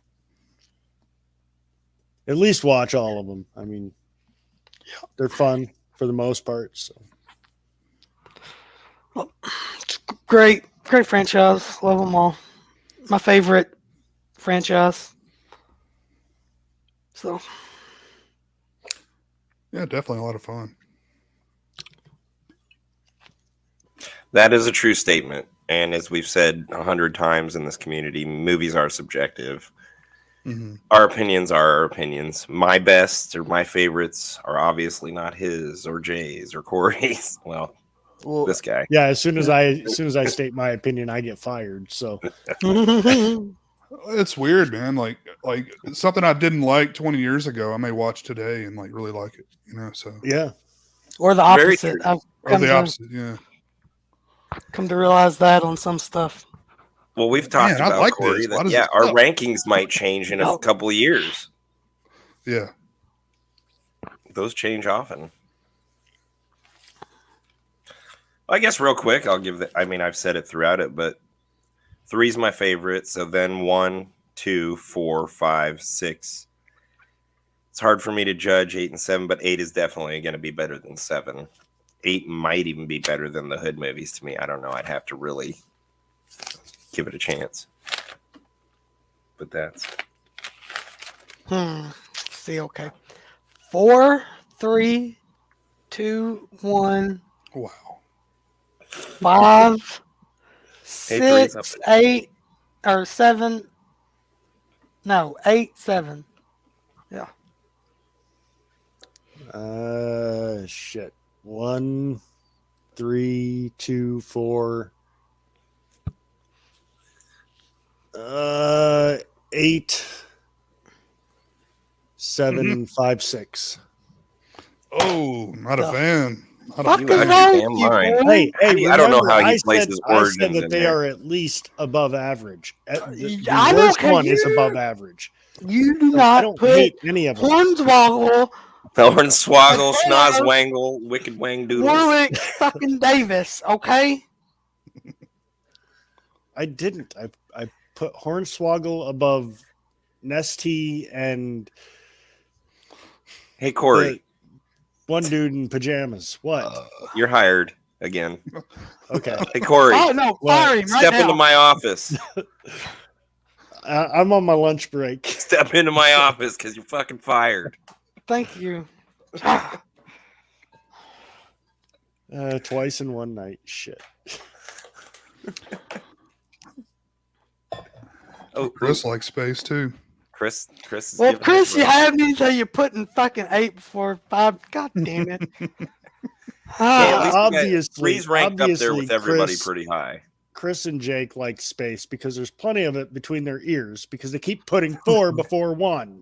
at least watch all of them. I mean, they're fun for the most part. So Great franchise. Love them all. My favorite franchise. So Yeah, definitely a lot of fun. That is a true statement. And as we've said 100 times in this community, movies are subjective. Our opinions are our opinions. My best or my favorites are obviously not his or Jay's or Kory's. Well, this guy. Yeah, as soon as I state my opinion, I get fired. So It's weird, man. Like something I didn't like 20 years ago, I may watch today and like really like it. So yeah. Or the Very opposite. true. Or the opposite, yeah. Come to realize that on some stuff. Well, we've talked Man, I about like Kory. this. Why does That, it our suck? rankings might change in a couple of years. Yeah. Those change often. I guess real quick, I'll give I mean, I've said it throughout it, but 3's my favorite. So then 1, 2, 4, 5, 6. It's hard for me to judge 8 and 7, but 8 is definitely going to be better than 7. 8 might even be better than the Hood movies to me. I don't know. I'd have to really give it a chance. But that's. See, okay. 4, 3, 2, 1. Wow. 5, Hey, 6, 8, or 7. No, 8, 7. Yeah. Shit. 1, 3, 2, 4. 8, 7, 5, 6. Oh, not a fan. Fuck You is actually wrong damn with you, mine. boy? Hey, I don't know how remember, he places I origins said that in they there. are at least above average. The I don't worst care. one is above average. You do I not don't put hate any of them. Hornswoggle, Hornswoggle, Schnozwangle, Wicked Wang Doodles. Warwick, fucking Davis, okay? I didn't. I put Hornswoggle above Nesty and Hey, Kory, one dude in pajamas. What? you're hired again. Okay. Hey, Kory, Oh, no, Well, fire him right step now. into my office. I'm on my lunch break. Step into my office because you're fucking fired. Thank you. Twice in one night. Shit. Oh, Chris likes space too. Chris is Well, giving Chris, us you a- had me until you're putting fucking 8 before 5. God damn it. Hey, at Ah, least obviously, Three's ranked up there with obviously, everybody Chris- pretty high. Chris and Jake like space because there's plenty of it between their ears because they keep putting 4 before 1.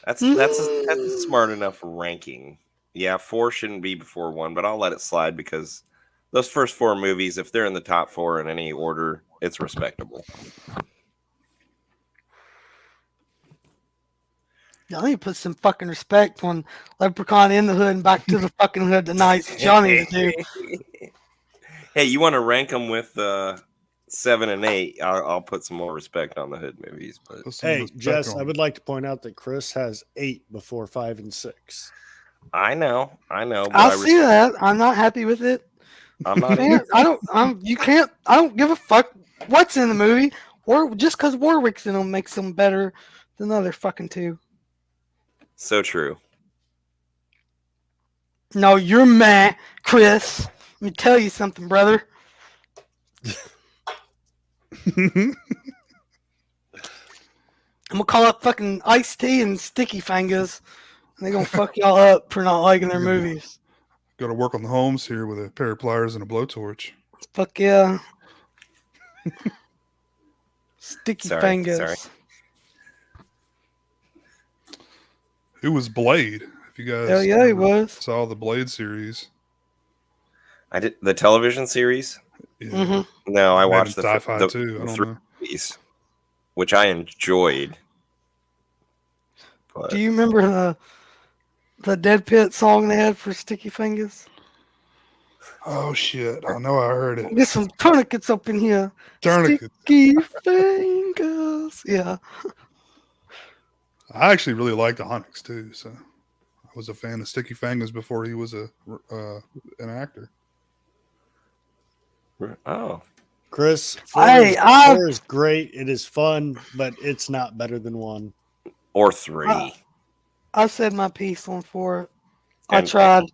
That's a smart enough ranking. Yeah, 4 shouldn't be before 1, but I'll let it slide because those first 4 movies, if they're in the top 4 in any order, it's respectable. y'all need to put some fucking respect on Leprechaun in the Hood and Back to the fucking Hood tonight. Y'all need to do. Hey, you want to rank them with 7 and 8? I'll put some more respect on the Hood movies. But Put some Hey, respect Jess, on I it. would like to point out that Chris has 8 before 5 and 6. I know. But I see that. I'm not happy with it. I'm not. You can't. I don't give a fuck what's in the movie. Or just because Warwick's in them makes them better than the other fucking 2. So true. No, you're mad, Chris. Let me tell you something, brother. I'm gonna call up fucking Ice-T and Sticky Fingers. And they're gonna fuck y'all up for not liking their movies. Got to work on the homes here with a pair of pliers and a blowtorch. Fuck yeah. Sticky Sorry. Fingers. Who was Blade? If you guys Hell yeah, he was. saw the Blade series. I did the television series. Yeah. Mm-hmm. No, I Maybe watched Sci-Fi the too. I don't 3 know. movies, which I enjoyed. But Do you remember the Dead Pit song they had for Sticky Fingers? Oh shit! I know I heard it. Get some tourniquets up in here. Tourniquet. Sticky Fingers. Yeah. I actually really liked Onyx too, so I was a fan of Sticky Fingers before he was an actor. oh, Chris, 4 is great. It is fun, but it's not better than 1. or 3. I said my piece on 4. I And- tried.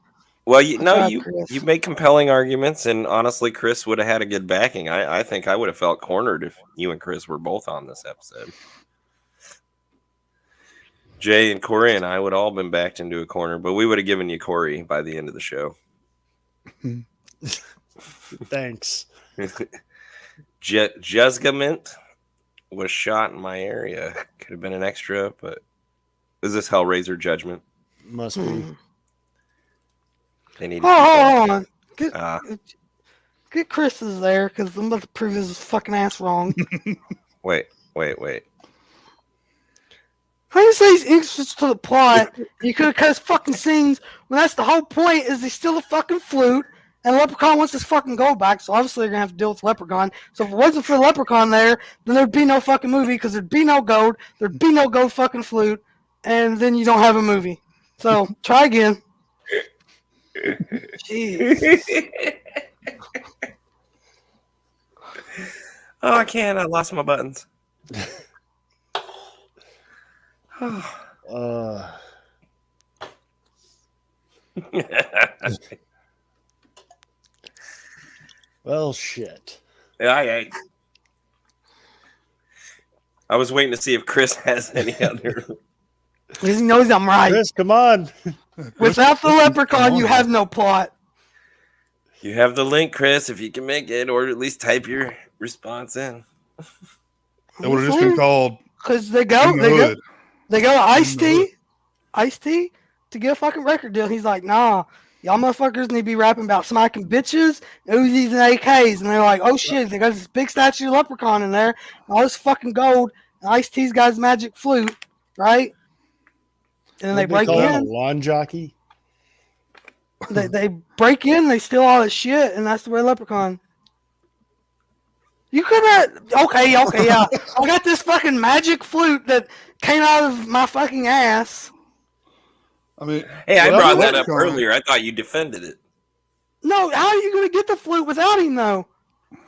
Well, Good job, Chris. you make compelling arguments, and honestly, Chris would have had a good backing. I think I would have felt cornered if you and Chris were both on this episode. Jay and Kory and I would all been backed into a corner, but we would have given you Kory by the end of the show. Thanks. Judgment was shot in my area. Could have been an extra, but is this Hellraiser Judgment? Must be. They need. Hold on. Get Chris's there because I'm about to prove his fucking ass wrong. Wait. How do you say he's interested to the plot? You could have cut his fucking scenes when that's the whole point. Is he's still a fucking flute, and Leprechaun wants his fucking gold back. So obviously they're gonna have to deal with Leprechaun. So if it wasn't for Leprechaun there, then there'd be no fucking movie because there'd be no gold. There'd be no gold fucking flute, and then you don't have a movie. So try again. Jeez. Oh, I can't. I lost my buttons. Well, shit. I was waiting to see if Chris has any other. Because he knows I'm right. Chris, come on. Without the Leprechaun, you have no plot. You have the link, Chris, if you can make it, or at least type your response in. That would have just been called. Because they go to Ice-T to get a fucking record deal. He's like, nah, y'all motherfuckers need to be rapping about smacking bitches, Uzis, and AKs. And they're like, oh shit, they got this big statue of Leprechaun in there, and all this fucking gold, and Ice-T's got his magic flute, right? And then they break call him a in. lawn jockey. They break in, they steal all this shit, and that's the way Leprechaun. You could have. Okay, yeah. I got this fucking magic flute that came out of my fucking ass. I mean, hey, I brought that up Leprechaun. earlier. I thought you defended it. No, how are you going to get the flute without him, though?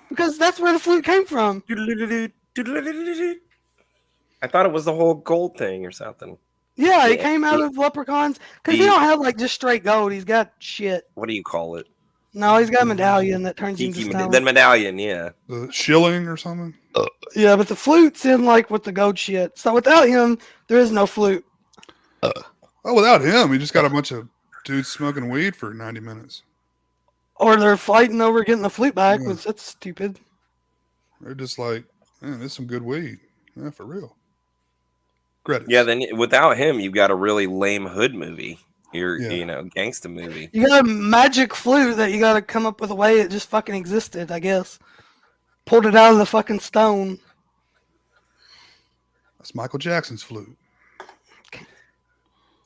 Because that's where the flute came from. I thought it was the whole gold thing or something. Yeah, it came out of Leprechauns. Because he don't have, like, just straight gold. He's got shit. What do you call it? No, he's got a medallion that turns into stone. The medallion, yeah. The shilling or something? Yeah, but the flute's in, like, with the gold shit. So without him, there is no flute. Oh, without him, he just got a bunch of dudes smoking weed for 90 minutes. Or they're fighting over getting the flute back, Yeah. which that's stupid. They're just like, man, this is some good weed. Yeah, for real. Credits. Yeah, then without him, you've got a really lame hood movie. Gangsta movie. You got a magic flute that you got to come up with a way it just fucking existed, I guess. Pulled it out of the fucking stone. That's Michael Jackson's flute.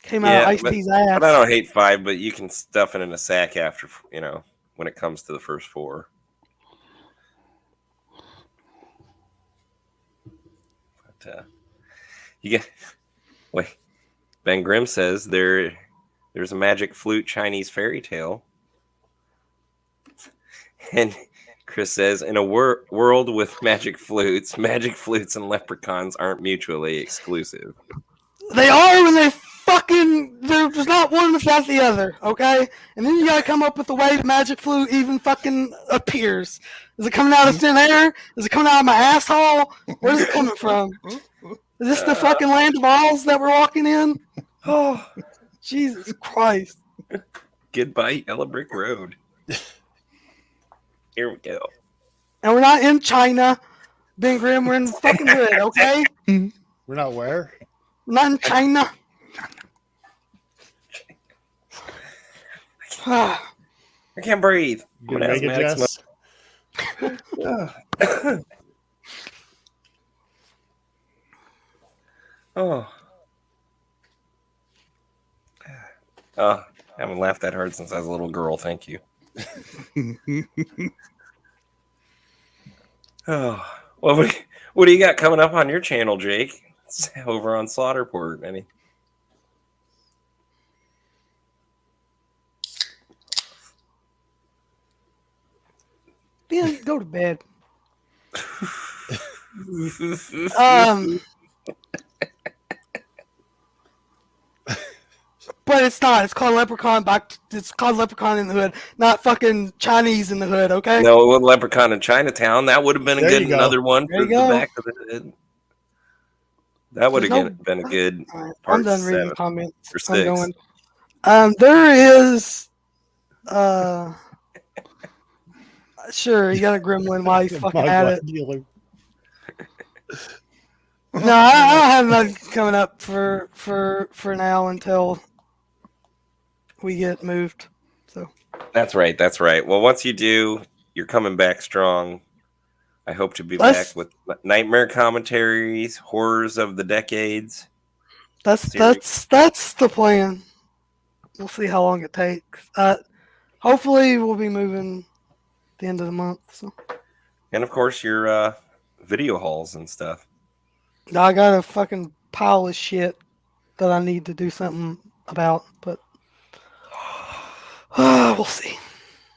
Came out of Ice-T's ass. But I don't hate 5, but you can stuff it in a sack after, when it comes to the first 4. But wait. Ben Grimm says there's a magic flute Chinese fairy tale. And Chris says, in a world with magic flutes and leprechauns aren't mutually exclusive. They are when there's not one without the other, okay? And then you gotta come up with a way the magic flute even fucking appears. Is it coming out of thin air? Is it coming out of my asshole? Where's it coming from? Is this the fucking land of Oz that we're walking in? Oh, Jesus Christ. Goodbye, Yellow Brick Road. Here we go. And we're not in China. Ben Grimm, we're in the fucking hood, okay? We're not where? We're not in China. I can't breathe. You gonna make it, Jess? Oh. I haven't laughed that hard since I was a little girl. Thank you. Oh, well, what do you got coming up on your channel, Jake? It's over on Slaughterport, any? Ben, go to bed. But but it's not. It's called Leprechaun. It's called Leprechaun in the Hood, not fucking Chinese in the Hood. Okay. No, it wasn't Leprechaun in Chinatown. That would have been a There good you go. another one There for you the go. back of the Hood. That would have been a good All right, part I'm done reading 7 comments. or 6. I'm going. There is. Sure, you got a gremlin while he's fucking My at God, it. dealer. No, I don't have nothing coming up for now until we get moved. So That's right. That's right. Well, once you do, you're coming back strong. I hope to be back with nightmare commentaries, horrors of the decades. that's series. that's the plan. We'll see how long it takes. Hopefully we'll be moving at the end of the month. So. And of course, your video hauls and stuff. I got a fucking pile of shit that I need to do something about, but we'll see.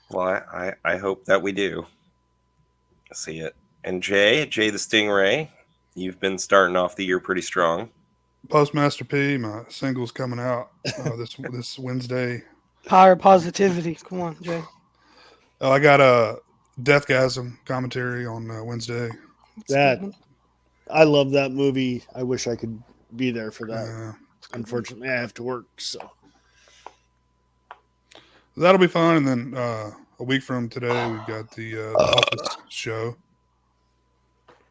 Well, I hope that we do see it. And Jay the Stingray, you've been starting off the year pretty strong. Postmaster P, my single's coming out this Wednesday. Higher positivity. Come on, Jay. Oh, I got a Deathgasm commentary on Wednesday. I love that movie. I wish I could be there for that. Unfortunately, I have to work, so that'll be fun. And then a week from today, we've got the Office show,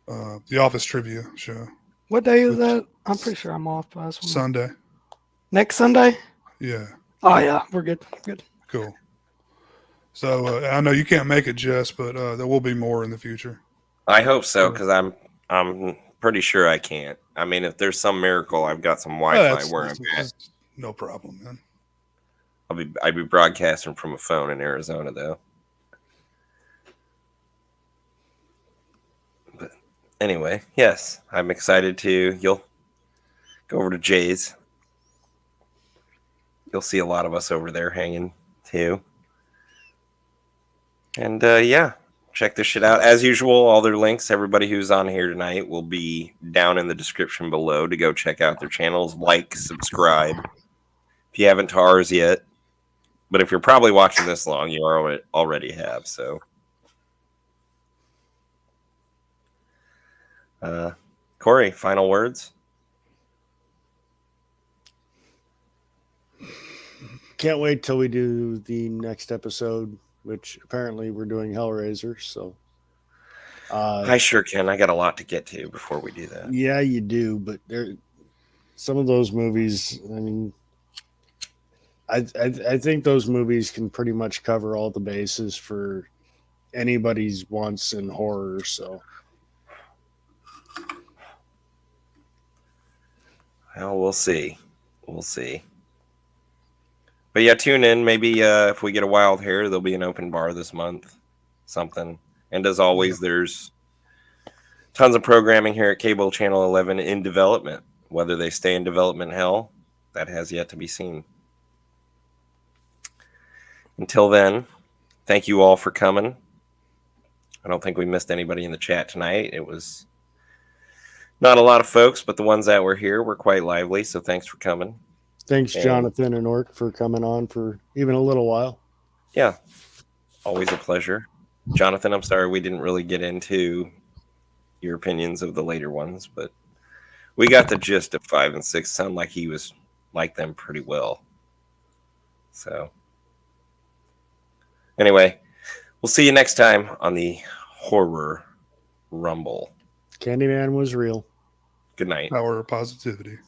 the Office trivia show. What day is that? I'm pretty sure I'm off by this one. Sunday. Next Sunday? Yeah. Oh yeah, we're good. Good. Cool. So I know you can't make it, Jess, but there will be more in the future. I hope so, because I'm pretty sure I can't. I mean, if there's some miracle, I've got some Wi-Fi where I'm at. No problem, man. I'd be broadcasting from a phone in Arizona, though. But anyway, yes, I'm excited to. You'll go over to Jay's. You'll see a lot of us over there hanging too. And yeah, check this shit out. As usual, all their links, everybody who's on here tonight will be down in the description below to go check out their channels. Like, subscribe. If you haven't to ours yet. But if you're probably watching this long, you already have. So, Kory, final words? can't wait till we do the next episode, which apparently we're doing Hellraiser. So I sure can. I got a lot to get to before we do that. Yeah, you do, but some of those movies. I mean, I think those movies can pretty much cover all the bases for anybody's wants in horror. So, well, we'll see. We'll see. But yeah, tune in. Maybe if we get a wild hair, there'll be an open bar this month. Something. And as always, there's tons of programming here at Cable Channel 11 in development. Whether they stay in development hell, that has yet to be seen. Until then, thank you all for coming. I don't think we missed anybody in the chat tonight. It was not a lot of folks, but the ones that were here were quite lively, so thanks for coming. Thanks, Jonathan and Orc, for coming on for even a little while. Yeah, always a pleasure. Jonathan, I'm sorry we didn't really get into your opinions of the later ones, but we got the gist of 5 and 6. Sound like he was like them pretty well. So, anyway, we'll see you next time on the Horror Rumble. Candyman was real. Good night. Power of positivity.